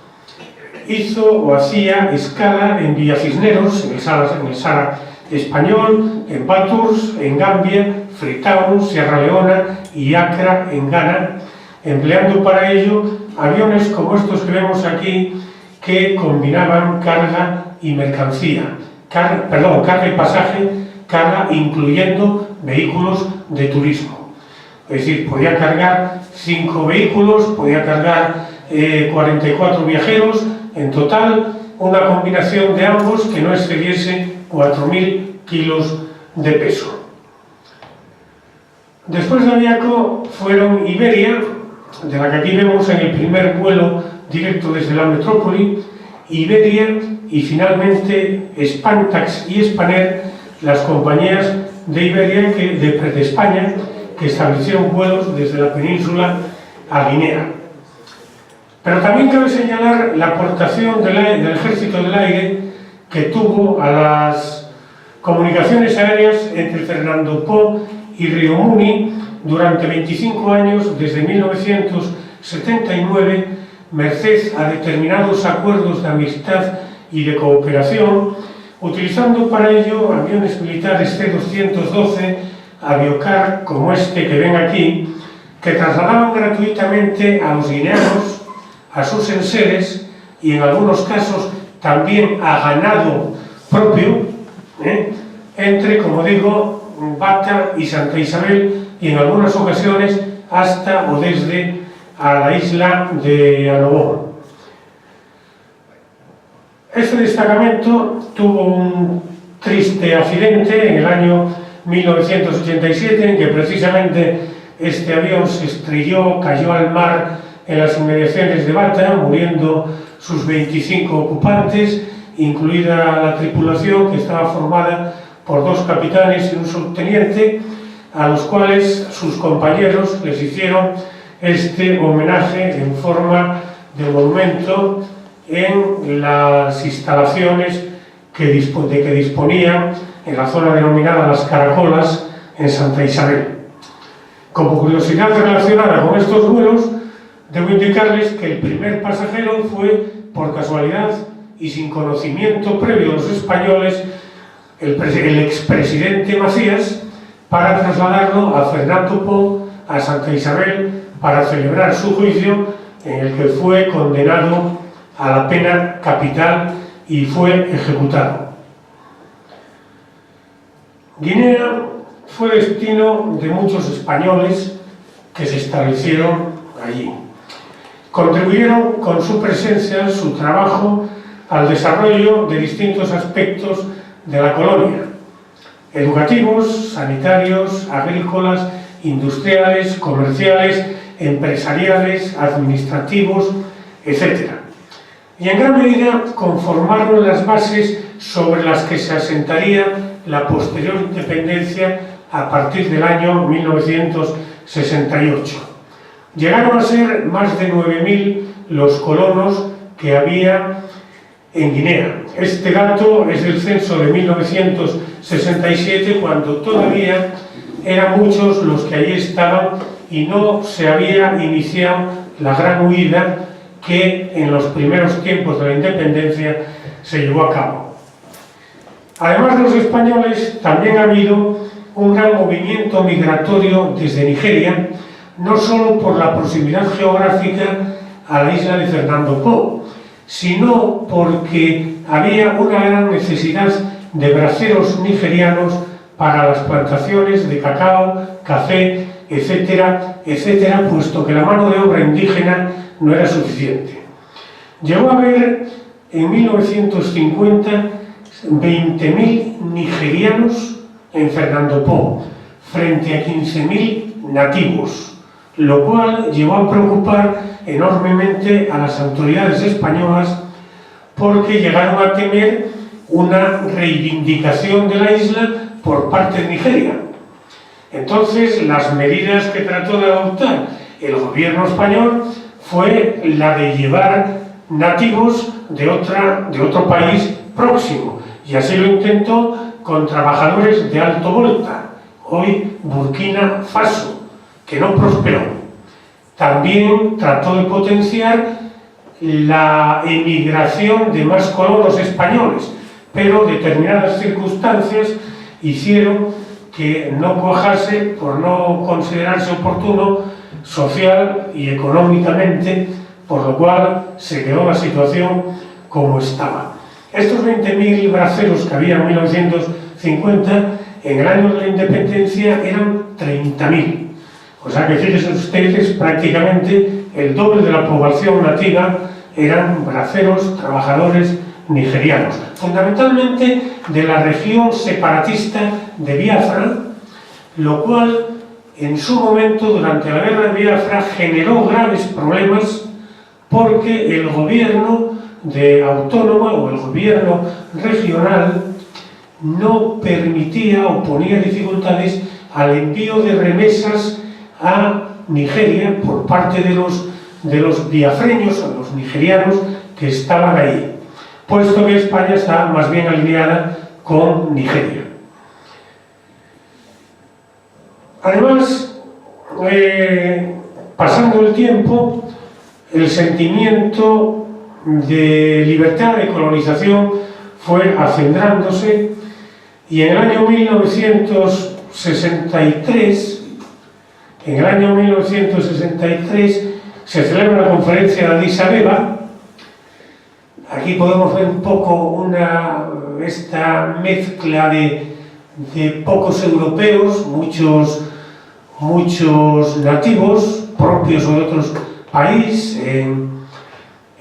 Hizo o hacía escala en Villa Cisneros, en el Sahara español, en Bathurst, en Gambia, Freetown, Sierra Leona y Accra, en Ghana, empleando para ello aviones como estos que vemos aquí, que combinaban carga y mercancía, carga y pasaje, carga incluyendo vehículos de turismo. Es decir, podía cargar 5 vehículos, podía cargar 44 viajeros, en total una combinación de ambos que no excediese 4.000 kilos de peso. Después de Aviaco fueron Iberia, de la que aquí vemos en el primer vuelo directo desde la metrópoli, Iberia, y finalmente Spantax y Spanair, las compañías de Iberia de España, que establecieron vuelos desde la península a Guinea. Pero también cabe señalar la aportación del Ejército del Aire que tuvo a las comunicaciones aéreas entre Fernando Po y Río Muni durante 25 años, desde 1979, merced a determinados acuerdos de amistad y de cooperación, utilizando para ello aviones militares C-212, Aviocar, como este que ven aquí, que trasladaban gratuitamente a los guineanos, a sus enseres y en algunos casos también a ganado propio, entre, como digo, Bata y Santa Isabel, y en algunas ocasiones hasta o desde a la isla de Anobón. Este destacamento tuvo un triste accidente en el año 1987, en que precisamente este avión se estrelló, cayó al mar en las inmediaciones de Bata, muriendo sus 25 ocupantes, incluida la tripulación, que estaba formada por 2 capitanes y un subteniente, a los cuales sus compañeros les hicieron este homenaje en forma de monumento en las instalaciones de que disponían en la zona denominada Las Caracolas, en Santa Isabel. Como curiosidad relacionada con estos vuelos, debo indicarles que el primer pasajero fue, por casualidad y sin conocimiento previo de los españoles, el expresidente Macías para trasladarlo a Fernando Po, a Santa Isabel, para celebrar su juicio en el que fue condenado a la pena capital y fue ejecutado. Guinea fue destino de muchos españoles que se establecieron allí. Contribuyeron con su presencia, su trabajo, al desarrollo de distintos aspectos de la colonia: educativos, sanitarios, agrícolas, industriales, comerciales, empresariales, administrativos, etc. Y en gran medida conformaron las bases sobre las que se asentaría la posterior independencia a partir del año 1968. Llegaron a ser más de 9.000 los colonos que había en Guinea. Este dato es del censo de 1967, cuando todavía eran muchos los que allí estaban y no se había iniciado la gran huida que en los primeros tiempos de la independencia se llevó a cabo. Además de los españoles, también ha habido un gran movimiento migratorio desde Nigeria, no solo por la proximidad geográfica a la isla de Fernando Po, sino porque había una gran necesidad de braceros nigerianos para las plantaciones de cacao, café, etcétera, etcétera, puesto que la mano de obra indígena no era suficiente. Llegó a haber en 1950 20.000 nigerianos en Fernando Po, frente a 15.000 nativos, lo cual llevó a preocupar enormemente a las autoridades españolas, porque llegaron a temer una reivindicación de la isla por parte de Nigeria. Entonces, las medidas que trató de adoptar el gobierno español fue la de llevar nativos de otro país próximo, y así lo intentó con trabajadores de Alto Volta, hoy Burkina Faso, que no prosperó. También trató de potenciar la emigración de más colonos españoles, pero determinadas circunstancias hicieron que no cuajase, por no considerarse oportuno social y económicamente, por lo cual se quedó la situación como estaba. Estos 20.000 braceros que había en 1950, en el año de la independencia eran 30.000. O sea que fíjense ustedes, prácticamente el doble de la población nativa eran braceros, trabajadores nigerianos, fundamentalmente de la región separatista de Biafra, lo cual en su momento, durante la guerra de Biafra, generó graves problemas porque el gobierno de autónoma o el gobierno regional no permitía o ponía dificultades al envío de remesas a Nigeria por parte de los biafreños, o los nigerianos que estaban ahí, puesto que España está más bien alineada con Nigeria. Además, pasando el tiempo, el sentimiento de libertad, de colonización, fue acendrándose, y en el año 1963 se celebra la conferencia de Addis Abeba. Aquí podemos ver un poco esta mezcla de pocos europeos, muchos nativos propios o de otros países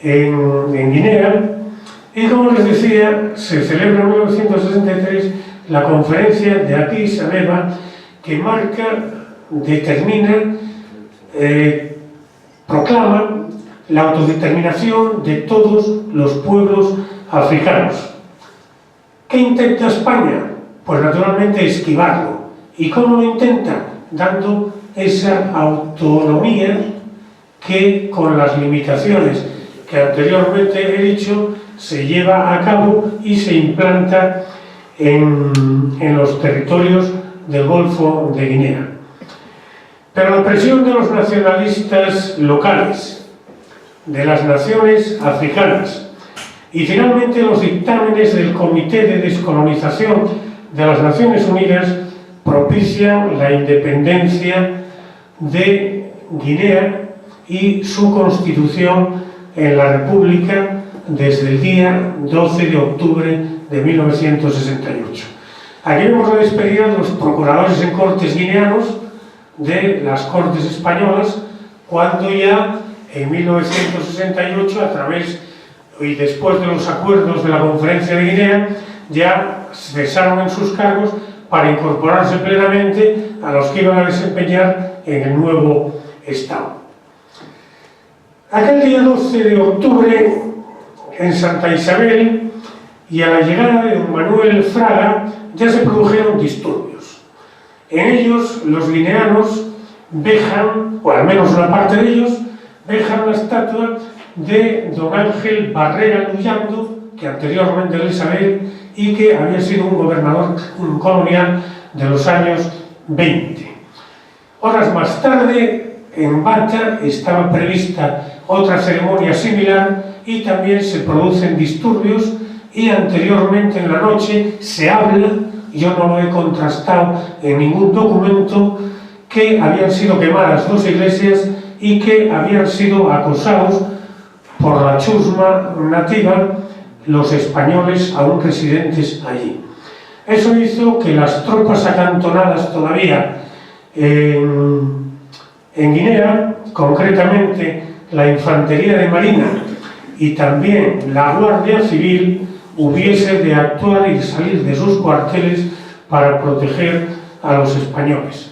en Guinea. Y como les decía, se celebra en 1963 la conferencia de Addis Abeba, que marca, determina, proclama la autodeterminación de todos los pueblos africanos. ¿Qué intenta España? Pues naturalmente esquivarlo. ¿Y cómo lo intenta? Dando esa autonomía que, con las limitaciones que anteriormente he dicho, se lleva a cabo y se implanta en los territorios del Golfo de Guinea. Pero la presión de los nacionalistas locales, de las naciones africanas, y finalmente los dictámenes del Comité de Descolonización de las Naciones Unidas propician la independencia de Guinea y su constitución en la República desde el día 12 de octubre de 1968. Aquí vemos la despedida de los procuradores en cortes guineanos de las Cortes Españolas, cuando ya en 1968, a través y después de los acuerdos de la Conferencia de Guinea, ya cesaron en sus cargos para incorporarse plenamente a los que iban a desempeñar en el nuevo Estado. Aquel día 12 de octubre, en Santa Isabel, y a la llegada de don Manuel Fraga, ya se produjeron disturbios. En ellos, los guineanos vejan, o al menos una parte de ellos, vejan la estatua de don Ángel Barrera Luyando, que anteriormente era Isabel, y que había sido un gobernador colonial de los años 20. Horas más tarde, en Bata, estaba prevista otra ceremonia similar y también se producen disturbios, y anteriormente en la noche se habla, yo no lo he contrastado en ningún documento, que habían sido quemadas 2 iglesias y que habían sido acosados por la chusma nativa los españoles aún residentes allí. Eso hizo que las tropas acantonadas todavía en Guinea, concretamente la Infantería de Marina y también la Guardia Civil, hubiese de actuar y salir de sus cuarteles para proteger a los españoles.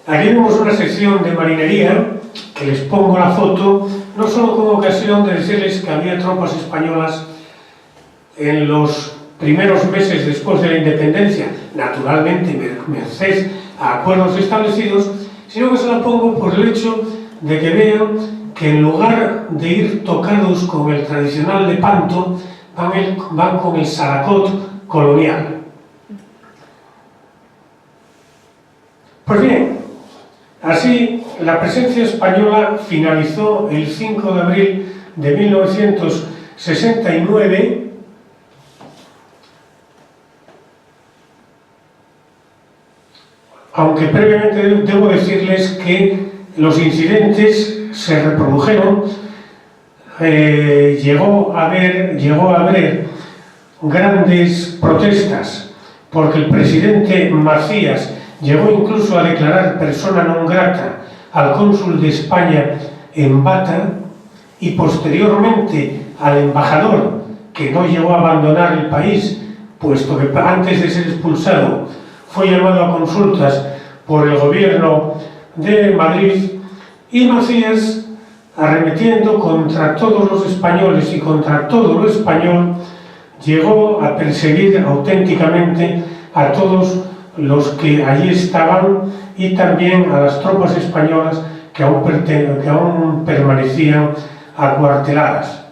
Aquí vemos una sección de marinería, que les pongo la foto, no solo como ocasión de decirles que había tropas españolas en los primeros meses después de la independencia, naturalmente merced a acuerdos establecidos, sino que se la pongo por el hecho de que vean que en lugar de ir tocados con el tradicional lepanto, van con el saracot colonial. Pues bien, así la presencia española finalizó el 5 de abril de 1969, aunque previamente debo decirles que los incidentes se reprodujeron. Llegó a haber grandes protestas, porque el presidente Macías llegó incluso a declarar persona non grata al cónsul de España en Bata, y posteriormente al embajador, que no llegó a abandonar el país, puesto que antes de ser expulsado fue llamado a consultas por el gobierno de Madrid, y Macías, arremetiendo contra todos los españoles y contra todo lo español, llegó a perseguir auténticamente a todos los que allí estaban, y también a las tropas españolas que aún permanecían acuarteladas.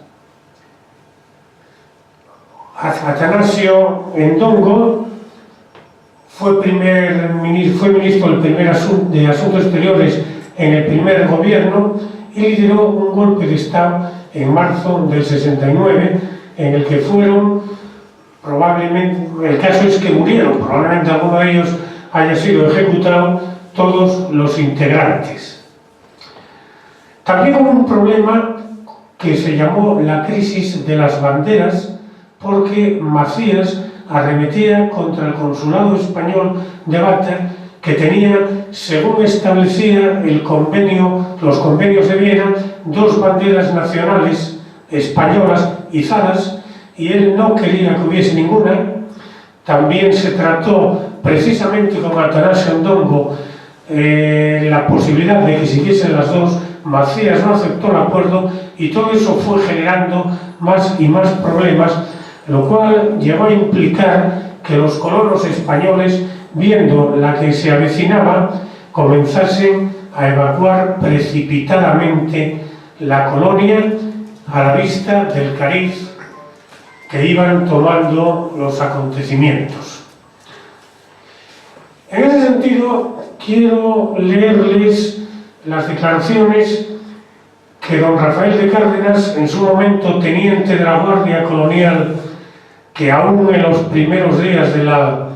Atanasio Ndongo fue ministro de Asuntos Exteriores en el primer gobierno y lideró un golpe de Estado en marzo del 69, en el que fueron, probablemente, el caso es que murieron, probablemente alguno de ellos haya sido ejecutado, todos los integrantes. También hubo un problema que se llamó la crisis de las banderas, porque Macías arremetía contra el consulado español de Bata, que tenía, según establecía los convenios de Viena, 2 banderas nacionales españolas izadas, y él no quería que hubiese ninguna. También se trató precisamente con Atanasio Ndongo la posibilidad de que siguiesen las 2. Macías no aceptó el acuerdo, y todo eso fue generando más y más problemas, lo cual llegó a implicar que los colonos españoles, viendo la que se avecinaba, comenzasen a evacuar precipitadamente la colonia a la vista del cariz que iban tomando los acontecimientos. En ese sentido, quiero leerles las declaraciones que don Rafael de Cárdenas, en su momento teniente de la Guardia Colonial, que aún en los primeros días de la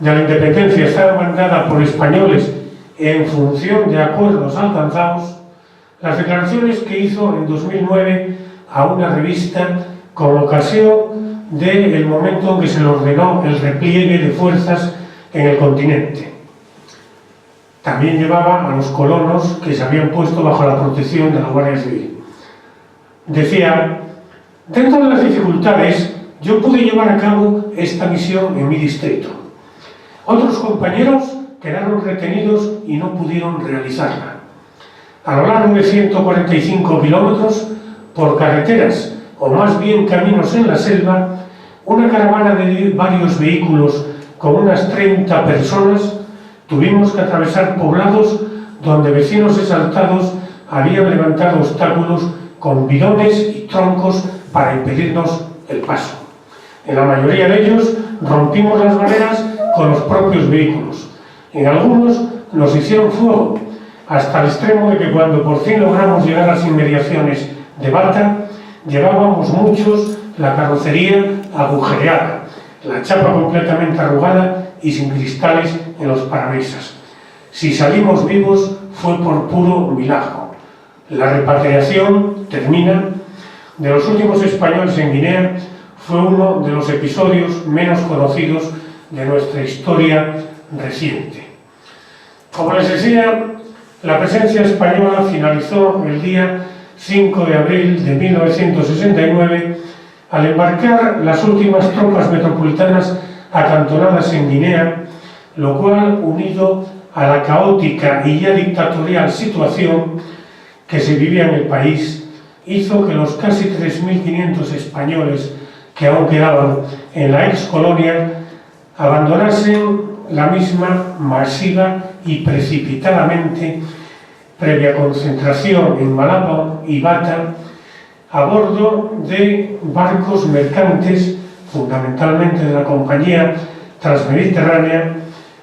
independencia estaba mandada por españoles en función de acuerdos alcanzados, las declaraciones que hizo en 2009 a una revista con ocasión del momento en que se le ordenó el repliegue de fuerzas en el continente. También llevaba a los colonos que se habían puesto bajo la protección de la Guardia Civil. Decía: dentro de las dificultades, yo pude llevar a cabo esta misión en mi distrito. Otros compañeros quedaron retenidos y no pudieron realizarla. A lo largo de 145 kilómetros por carreteras, o más bien caminos en la selva, una caravana de varios vehículos con unas 30 personas tuvimos que atravesar poblados donde vecinos exaltados habían levantado obstáculos con bidones y troncos para impedirnos el paso. En la mayoría de ellos rompimos las barreras con los propios vehículos. En algunos nos hicieron fuego, hasta el extremo de que cuando por fin logramos llegar a las inmediaciones de Bata, llevábamos muchos la carrocería agujereada, la chapa completamente arrugada y sin cristales en los parabrisas. Si salimos vivos fue por puro milagro. La repatriación termina. De los últimos españoles en Guinea fue uno de los episodios menos conocidos de nuestra historia reciente. Como les decía, la presencia española finalizó el día 5 de abril de 1969 al embarcar las últimas tropas metropolitanas acantonadas en Guinea, lo cual, unido a la caótica y ya dictatorial situación que se vivía en el país, hizo que los casi 3.500 españoles que aún quedaban en la ex-colonia abandonasen la misma masiva y precipitadamente, previa concentración en Malabo y Bata, a bordo de barcos mercantes, fundamentalmente de la Compañía Transmediterránea,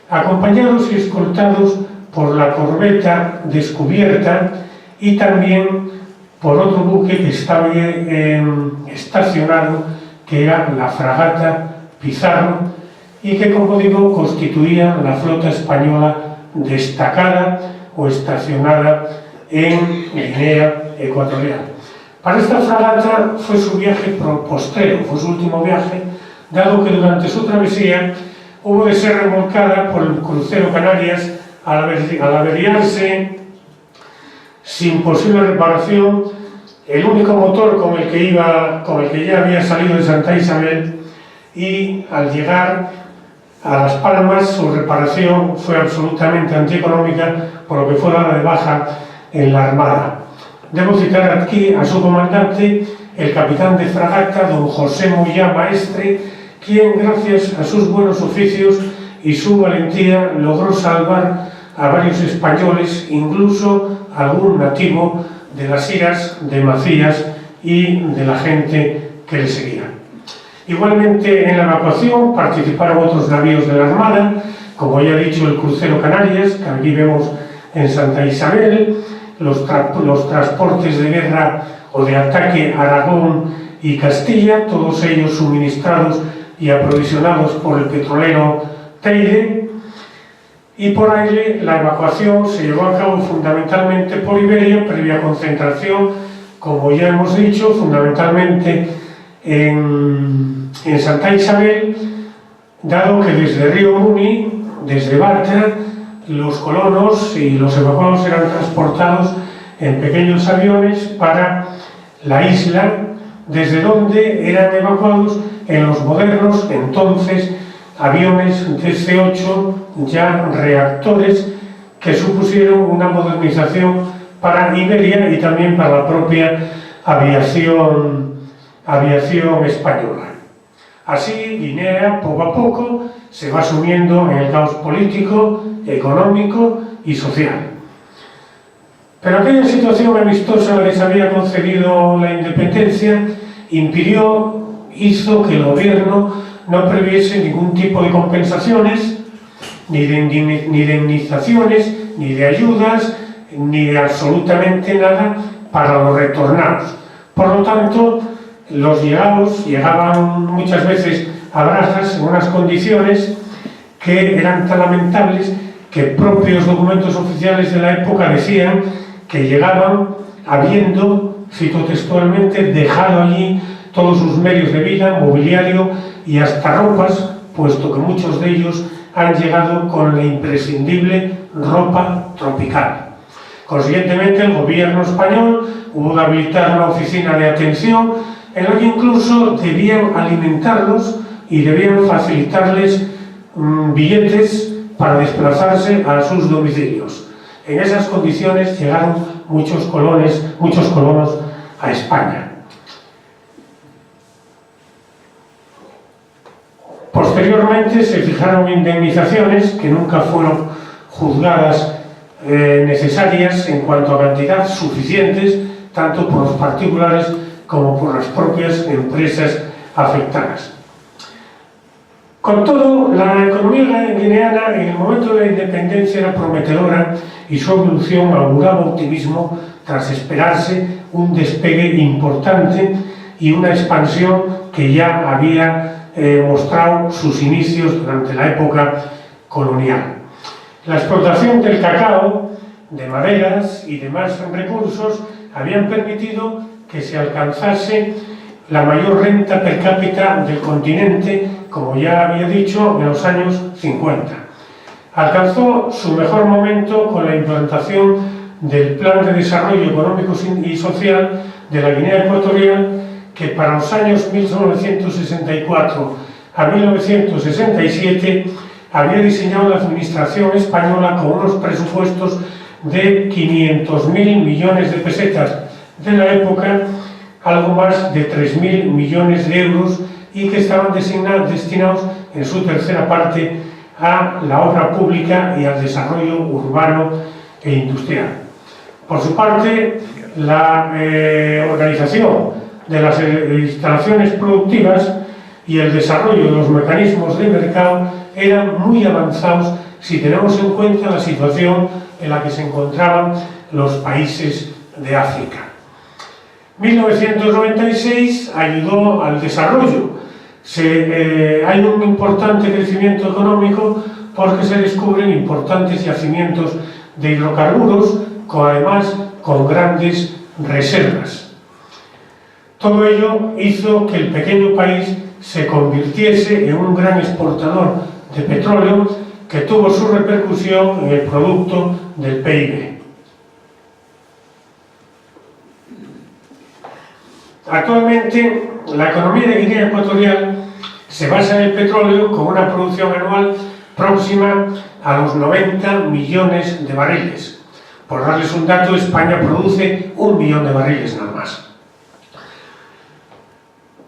acompañados y escoltados por la corbeta Descubierta y también por otro buque que estaba estacionado, que era la fragata Pizarro, y que, como digo, constituía la flota española destacada o estacionada en Guinea Ecuatorial. Para esta fragata fue su viaje postrero, fue su último viaje, dado que durante su travesía hubo de ser remolcada por el crucero Canarias al averiarse sin posible reparación el único motor con el que ya había salido de Santa Isabel, y al llegar a Las Palmas su reparación fue absolutamente antieconómica, por lo que fue dada de baja en la Armada. Debo citar aquí a su comandante, el capitán de fragata, don José Moyá Maestre, quien, gracias a sus buenos oficios y su valentía, logró salvar a varios españoles, incluso algún nativo, de las iras de Macías y de la gente que le seguía. Igualmente, en la evacuación participaron otros navíos de la Armada, como ya he dicho, el crucero Canarias, que aquí vemos en Santa Isabel, los transportes de guerra o de ataque Aragón y Castilla, todos ellos suministrados y aprovisionados por el petrolero Teide, y por aire la evacuación se llevó a cabo fundamentalmente por Iberia, previa concentración, como ya hemos dicho, fundamentalmente en Santa Isabel, dado que desde Río Muni, desde Bata, los colonos y los evacuados eran transportados en pequeños aviones para la isla, desde donde eran evacuados en los modernos entonces aviones DC-8, ya reactores, que supusieron una modernización para Iberia y también para la propia aviación española. Así, Guinea, poco a poco, se va sumiendo en el caos político, económico y social. Pero aquella situación amistosa que les había concedido la independencia hizo que el gobierno no previese ningún tipo de compensaciones, ni de indemnizaciones, ni de ayudas, ni de absolutamente nada para los retornados. Por lo tanto, los llegados llegaban muchas veces a Barajas en unas condiciones que eran tan lamentables que propios documentos oficiales de la época decían que llegaban habiendo, cito textualmente, dejado allí todos sus medios de vida, mobiliario y hasta ropas, puesto que muchos de ellos han llegado con la imprescindible ropa tropical. Consiguientemente, el gobierno español hubo de habilitar una oficina de atención en la que incluso debían alimentarlos y debían facilitarles billetes para desplazarse a sus domicilios. En esas condiciones llegaron muchos colonos a España. Posteriormente se fijaron indemnizaciones que nunca fueron juzgadas necesarias en cuanto a cantidad suficientes, tanto por los particulares como por las propias empresas afectadas. Con todo, la economía guineana en el momento de la independencia era prometedora y su evolución auguraba optimismo tras esperarse un despegue importante y una expansión que ya había mostrado sus inicios durante la época colonial. La explotación del cacao, de maderas y demás recursos habían permitido que se alcanzase la mayor renta per cápita del continente, como ya había dicho, en los años 50. Alcanzó su mejor momento con la implantación del Plan de Desarrollo Económico y Social de la Guinea Ecuatorial, que para los años 1964 a 1967 había diseñado la administración española con unos presupuestos de 500.000 millones de pesetas de la época, algo más de 3.000 millones de euros, y que estaban destinados en su tercera parte a la obra pública y al desarrollo urbano e industrial. Por su parte, la organización de las instalaciones productivas y el desarrollo de los mecanismos de mercado eran muy avanzados si tenemos en cuenta la situación en la que se encontraban los países de África. 1996 ayudó al desarrollo. Hay un importante crecimiento económico porque se descubren importantes yacimientos de hidrocarburos, además con grandes reservas. Todo ello hizo que el pequeño país se convirtiese en un gran exportador de petróleo que tuvo su repercusión en el producto del PIB. Actualmente, la economía de Guinea Ecuatorial se basa en el petróleo con una producción anual próxima a los 90 millones de barriles. Por darles un dato, España produce 1 millón de barriles nada más.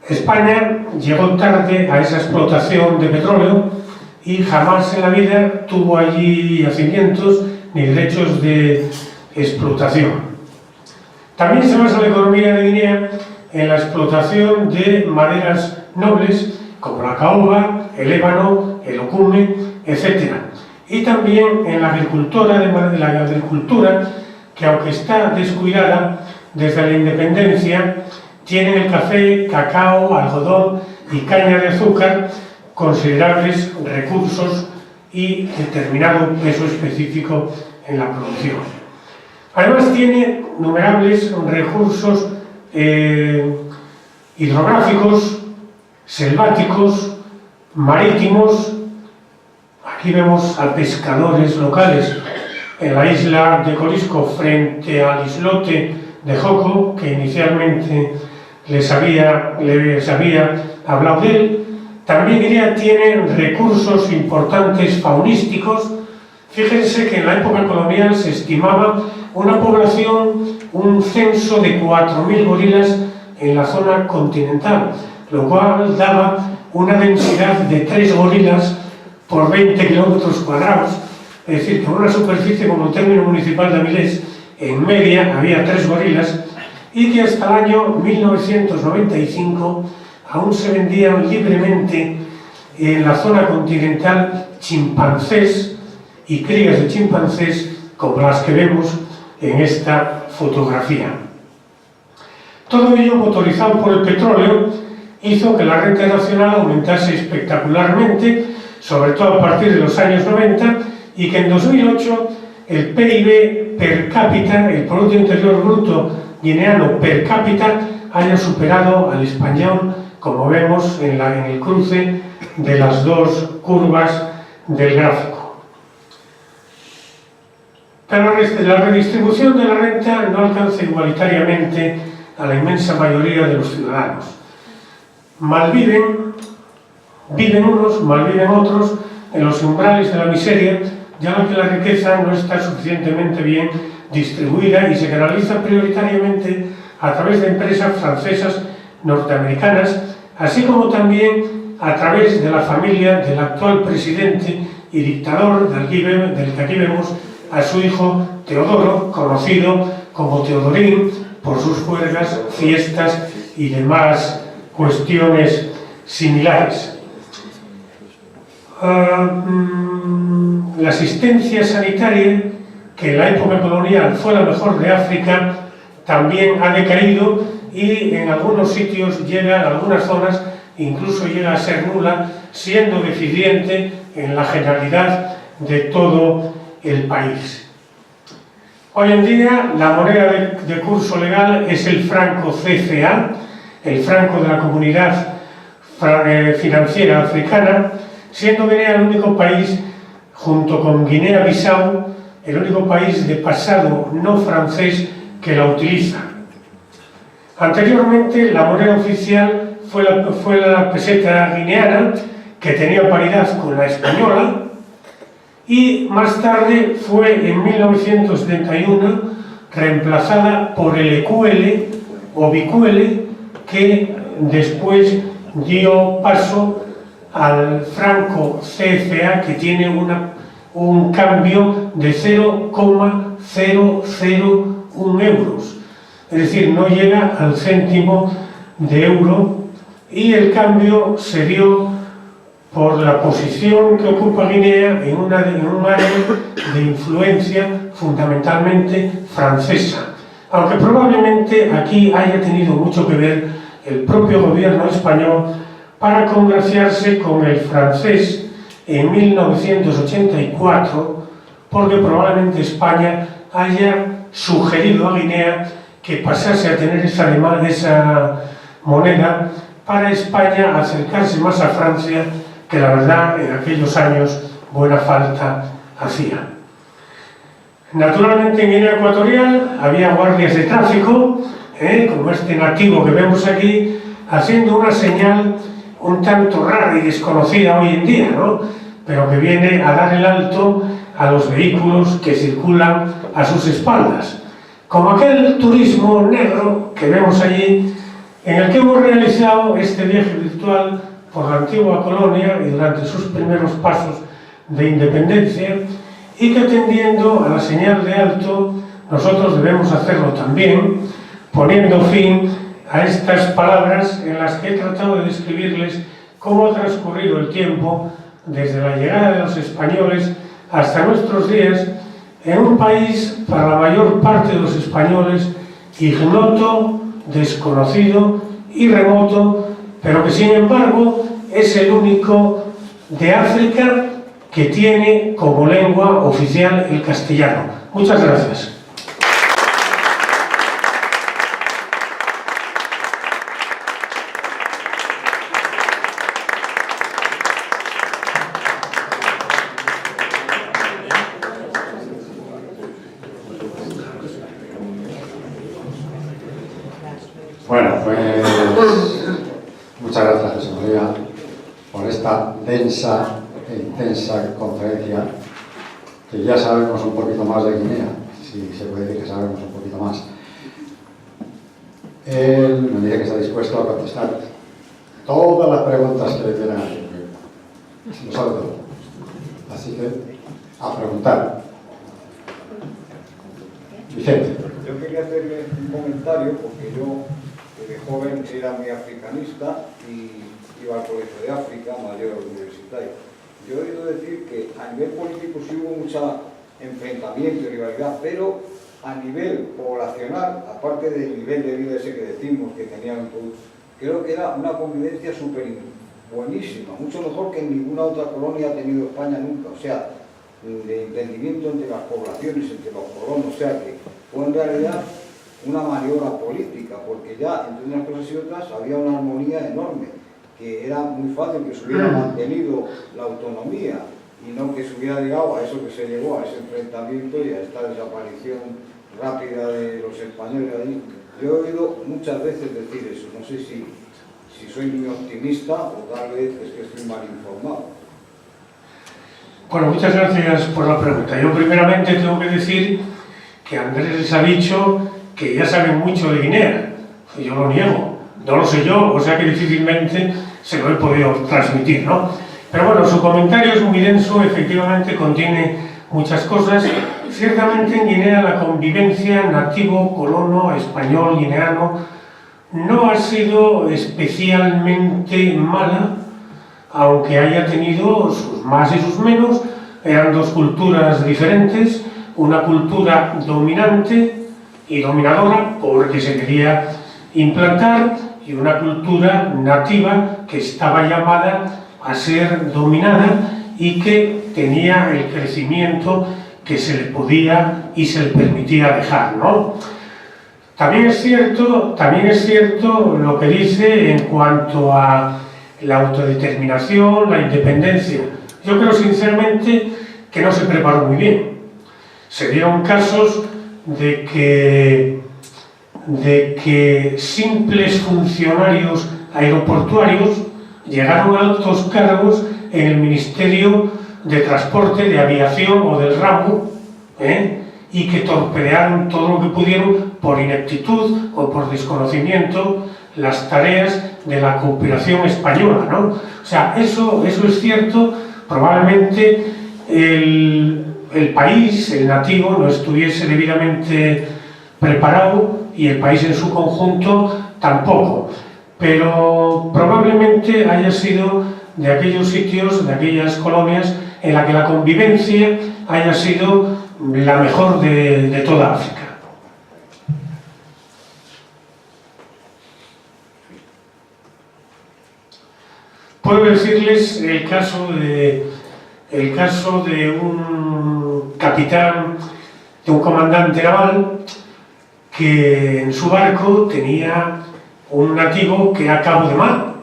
España llegó tarde a esa explotación de petróleo y jamás en la vida tuvo allí yacimientos ni derechos de explotación. También se basa la economía de Guinea en la explotación de maderas nobles como la caoba, el ébano, el ocume, etc. Y también en la agricultura, que aunque está descuidada desde la independencia, tiene el café, cacao, algodón y caña de azúcar considerables recursos y determinado peso específico en la producción. Además tiene innumerables recursos hidrográficos, selváticos, marítimos. Aquí vemos a pescadores locales en la isla de Corisco frente al islote de Joco, que inicialmente les había hablado de él. También Guinea tiene recursos importantes faunísticos. Fíjense que en la época colonial se estimaba una población, un censo de 4.000 gorilas en la zona continental, lo cual daba una densidad de 3 gorilas por 20 kilómetros cuadrados, es decir, con una superficie como el término municipal de Avilés, en media había 3 gorilas, y que hasta el año 1995 aún se vendían libremente en la zona continental chimpancés y crías de chimpancés como las que vemos en esta fotografía. Todo ello, motorizado por el petróleo, hizo que la renta nacional aumentase espectacularmente, sobre todo a partir de los años 90, y que en 2008 el PIB per cápita, el Producto Interior Bruto guineano per cápita, haya superado al español, como vemos en el cruce de las dos curvas del gráfico. Pero la redistribución de la renta no alcanza igualitariamente a la inmensa mayoría de los ciudadanos. Viven unos, malviven otros en los umbrales de la miseria, ya que la riqueza no está suficientemente bien distribuida y se canaliza prioritariamente a través de empresas francesas, norteamericanas, así como también a través de la familia del actual presidente y dictador del que aquí vemos a su hijo Teodoro, conocido como Teodorín, por sus juergas, fiestas y demás cuestiones similares. La asistencia sanitaria, que en la época colonial fue la mejor de África, también ha decaído y en algunos sitios llega, en algunas zonas, incluso llega a ser nula, siendo deficiente en la generalidad de todo el país. Hoy en día la moneda de curso legal es el franco CFA, el franco de la Comunidad Financiera Africana, siendo Guinea el único país, junto con Guinea-Bissau, el único país de pasado no francés que la utiliza. Anteriormente la moneda oficial fue la peseta guineana, que tenía paridad con la española, y más tarde fue en 1971 reemplazada por el EQL o BQL, que después dio paso al franco CFA, que tiene un cambio de 0,001 euros, es decir, no llega al céntimo de euro, y el cambio se dio por la posición que ocupa Guinea en un área de influencia fundamentalmente francesa, aunque probablemente aquí haya tenido mucho que ver el propio gobierno español para congraciarse con el francés en 1984, porque probablemente España haya sugerido a Guinea que pasase a tener esa moneda para España acercarse más a Francia, que la verdad en aquellos años buena falta hacía. Naturalmente en Guinea Ecuatorial había guardias de tráfico, como este nativo que vemos aquí, haciendo una señal un tanto rara y desconocida hoy en día, ¿no? Pero que viene a dar el alto a los vehículos que circulan a sus espaldas. Como aquel turismo negro que vemos allí, en el que hemos realizado este viaje virtual por la antigua colonia y durante sus primeros pasos de independencia, y que atendiendo a la señal de alto nosotros debemos hacerlo también, poniendo fin a estas palabras en las que he tratado de describirles cómo ha transcurrido el tiempo desde la llegada de los españoles hasta nuestros días, en un país para la mayor parte de los españoles ignoto, desconocido y remoto, pero que sin embargo es el único de África que tiene como lengua oficial el castellano. Muchas gracias. Bueno, pues muchas gracias, José María, por esta densa e intensa conferencia, que ya sabemos un poquito más de Guinea, si se puede decir que sabemos un poquito más. Él me dice que está dispuesto a contestar todas las preguntas que le quieran hacer, lo sabe todo. Así que, a preguntar. Vicente. Yo quería hacerle un comentario, porque yo de joven era muy africanista y iba al Colegio de África, mayor universitario. Yo he oído decir que a nivel político sí hubo mucho enfrentamiento y rivalidad, pero a nivel poblacional, aparte del nivel de vida ese que decimos que tenían, creo que era una convivencia súper buenísima, mucho mejor que ninguna otra colonia ha tenido España nunca, o sea, de entendimiento entre las poblaciones, entre los colonos, o sea que fue en realidad una maniobra política, porque ya entre unas cosas y otras había una armonía enorme, que era muy fácil que se hubiera mantenido la autonomía y no que se hubiera llegado a eso que se llegó, a ese enfrentamiento y a esta desaparición rápida de los españoles allí. Yo he oído muchas veces decir eso, no sé si soy muy optimista o tal vez es que estoy mal informado. Bueno, muchas gracias por la pregunta. Yo primeramente tengo que decir que Andrés les ha dicho que ya saben mucho de Guinea. Yo lo niego, no lo sé yo, o sea que difícilmente se lo he podido transmitir, ¿no? Pero bueno, su comentario es muy denso, efectivamente contiene muchas cosas. Ciertamente en Guinea la convivencia nativo, colono, español, guineano, no ha sido especialmente mala, aunque haya tenido sus más y sus menos. Eran dos culturas diferentes, una cultura dominante y dominadora porque se quería implantar y una cultura nativa que estaba llamada a ser dominada y que tenía el crecimiento que se le podía y se le permitía dejar, ¿no? También es cierto lo que dice en cuanto a la autodeterminación, la independencia. Yo creo sinceramente que no se preparó muy bien. Se dieron casos de que simples funcionarios aeroportuarios llegaron a altos cargos en el Ministerio de Transporte, de Aviación o del ramo, y que torpedearon todo lo que pudieron por ineptitud o por desconocimiento las tareas de la cooperación española, ¿no? O sea, eso es cierto. Probablemente el país, el nativo, no estuviese debidamente preparado y el país en su conjunto tampoco. Pero probablemente haya sido de aquellos sitios, de aquellas colonias en la que la convivencia haya sido la mejor de toda África. Puedo decirles el caso de un capitán, de un comandante naval, que en su barco tenía un nativo que era cabo de mar.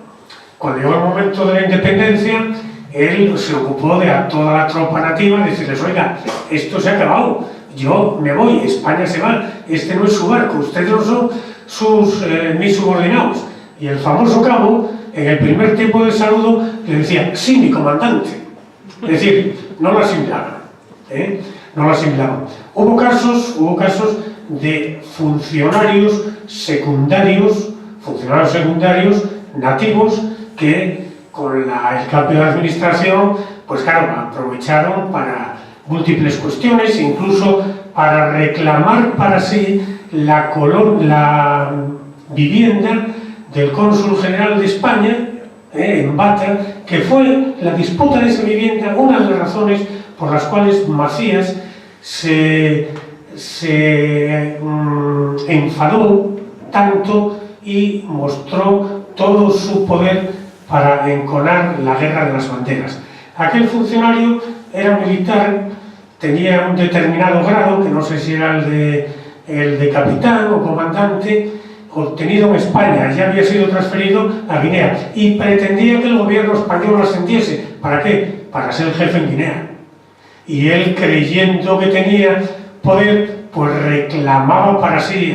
Cuando llegó el momento de la independencia, él se ocupó de a toda la tropa nativa decirles: oiga, esto se ha acabado, yo me voy, España se va, este no es su barco, ustedes no son mis subordinados. Y el famoso cabo, en el primer tiempo de saludo, le decía: sí, mi comandante. Es decir, no lo asimilaban, no lo asimilaban. Hubo casos de funcionarios secundarios nativos que con el cambio de administración, pues claro, aprovecharon para múltiples cuestiones, incluso para reclamar para sí la vivienda del cónsul general de España, en Bata, que fue la disputa de esa vivienda una de las razones por las cuales Macías se enfadó tanto y mostró todo su poder para enconar la guerra de las banderas. Aquel funcionario era militar, tenía un determinado grado, que no sé si era el de capitán o comandante, obtenido en España, ya había sido transferido a Guinea y pretendía que el gobierno español lo ascendiese. ¿Para qué? Para ser jefe en Guinea. Y él, creyendo que tenía poder, pues reclamaba para sí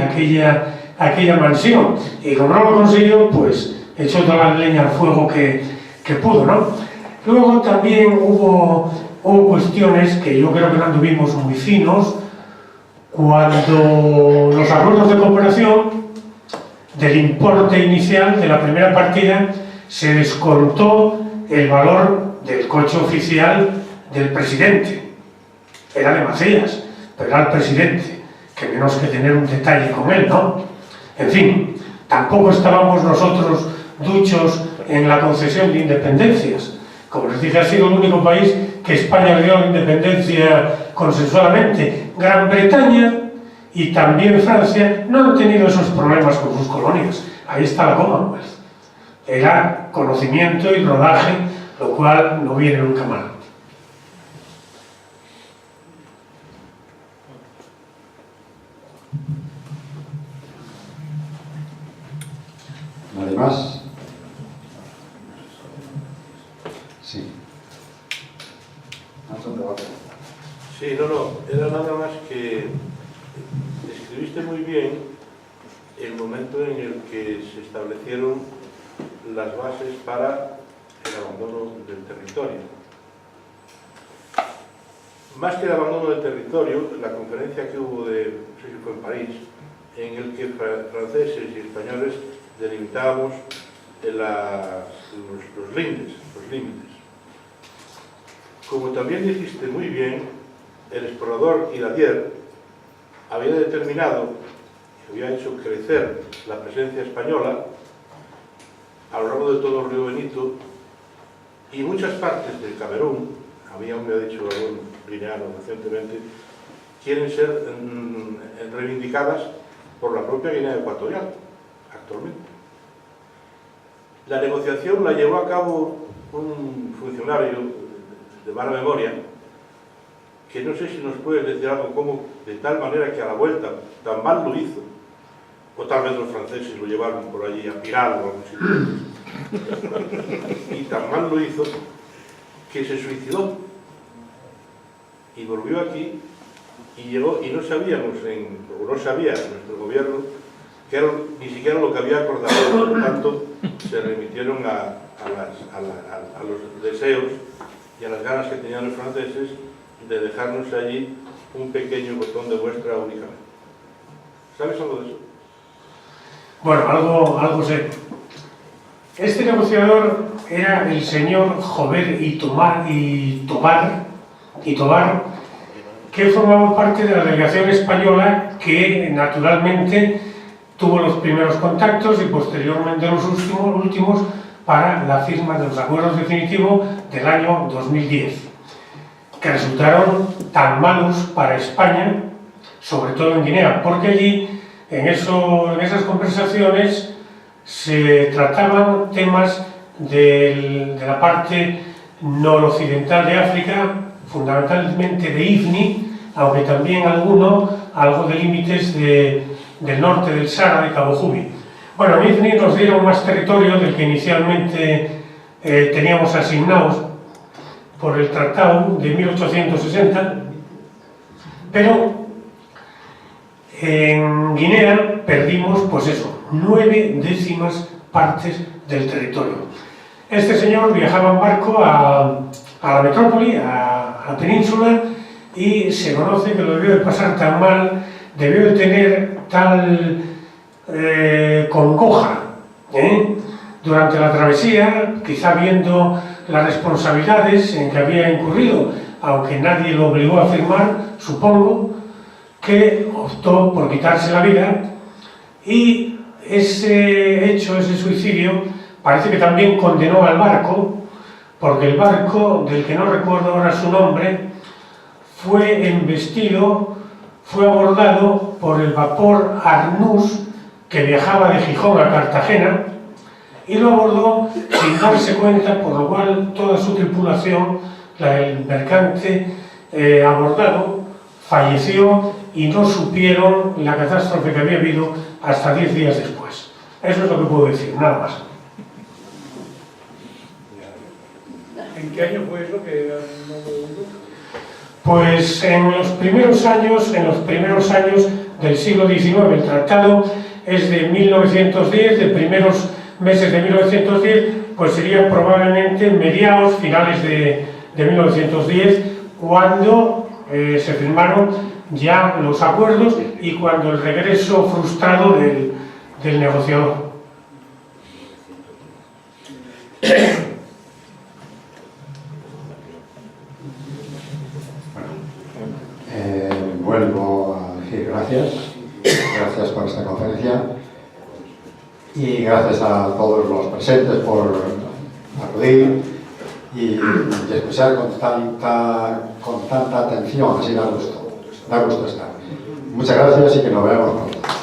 aquella mansión, y como no lo consiguió, pues echó toda la leña al fuego que pudo, ¿no? Luego también hubo cuestiones que yo creo que no anduvimos muy finos cuando los acuerdos de cooperación, del importe inicial de la primera partida, se descontó el valor del coche oficial del presidente. Era de Macías, pero era el presidente, que menos que tener un detalle con él, ¿no? En fin, tampoco estábamos nosotros duchos en la concesión de independencias. Como les dije, ha sido el único país que España le dio la independencia consensuadamente. Gran Bretaña y también Francia no han tenido esos problemas con sus colonias. Ahí está la Commonwealth. Era conocimiento y rodaje, lo cual no viene nunca mal. ¿Nadie más? Sí. Sí, no, era nada más que describiste muy bien el momento en el que se establecieron las bases para el abandono del territorio. Más que el abandono del territorio, la conferencia que hubo no sé si fue en París, en el que franceses y españoles delimitábamos los límites. Como también dijiste muy bien, el explorador Iradier había determinado y había hecho crecer la presencia española a lo largo de todo el río Benito y muchas partes del Camerún, me ha dicho algún guineano recientemente, quieren ser reivindicadas por la propia Guinea Ecuatorial actualmente. La negociación la llevó a cabo un funcionario de mala memoria, que no sé si nos puedes decir algo como, de tal manera que a la vuelta tan mal lo hizo, o tal vez los franceses lo llevaron por allí a Piral o algún sitio, y tan mal lo hizo que se suicidó y volvió aquí y llegó, y no sabíamos, o no sabía nuestro gobierno que era ni siquiera lo que había acordado, por lo tanto se remitieron a los deseos y a las ganas que tenían los franceses de dejarnos allí un pequeño botón de muestra únicamente. ¿Sabes algo de eso? Bueno, algo sé. Este negociador era el señor Jover y Tobar, que formaba parte de la delegación española que naturalmente tuvo los primeros contactos y posteriormente los últimos para la firma de los acuerdos definitivos del año 2010, que resultaron tan malos para España, sobre todo en Guinea, porque allí, en esas conversaciones, se trataban temas de la parte noroccidental de África, fundamentalmente de IFNI, aunque también algo de límites del norte del Sahara, de Cabo Jubi. Bueno, en IFNI nos dieron más territorio del que inicialmente teníamos asignados por el Tratado de 1860, pero en Guinea perdimos, pues eso, 9/10 partes del territorio. Este señor viajaba en barco a la metrópoli, a la península, y se conoce que lo debió de pasar tan mal, debió de tener tal congoja durante la travesía, quizá viendo las responsabilidades en que había incurrido, aunque nadie lo obligó a firmar, supongo, que optó por quitarse la vida, y ese hecho, ese suicidio, parece que también condenó al barco, porque el barco, del que no recuerdo ahora su nombre, fue embestido, fue abordado por el vapor Arnús, que viajaba de Gijón a Cartagena, y lo abordó sin darse cuenta, por lo cual toda su tripulación, el mercante abordado, falleció y no supieron la catástrofe que había habido hasta 10 días después. Eso es lo que puedo decir, nada más. ¿En qué año fue eso que no lo digo? Pues en los primeros años del siglo XIX. El tratado es de 1910, de primeros meses de 1910, pues sería probablemente mediados, finales de 1910, cuando se firmaron ya los acuerdos y cuando el regreso frustrado del negociador. Vuelvo a decir gracias por esta conferencia y gracias a todos los presentes por acudir y escuchar con tanta atención, así da gusto estar. Muchas gracias y que nos veamos pronto.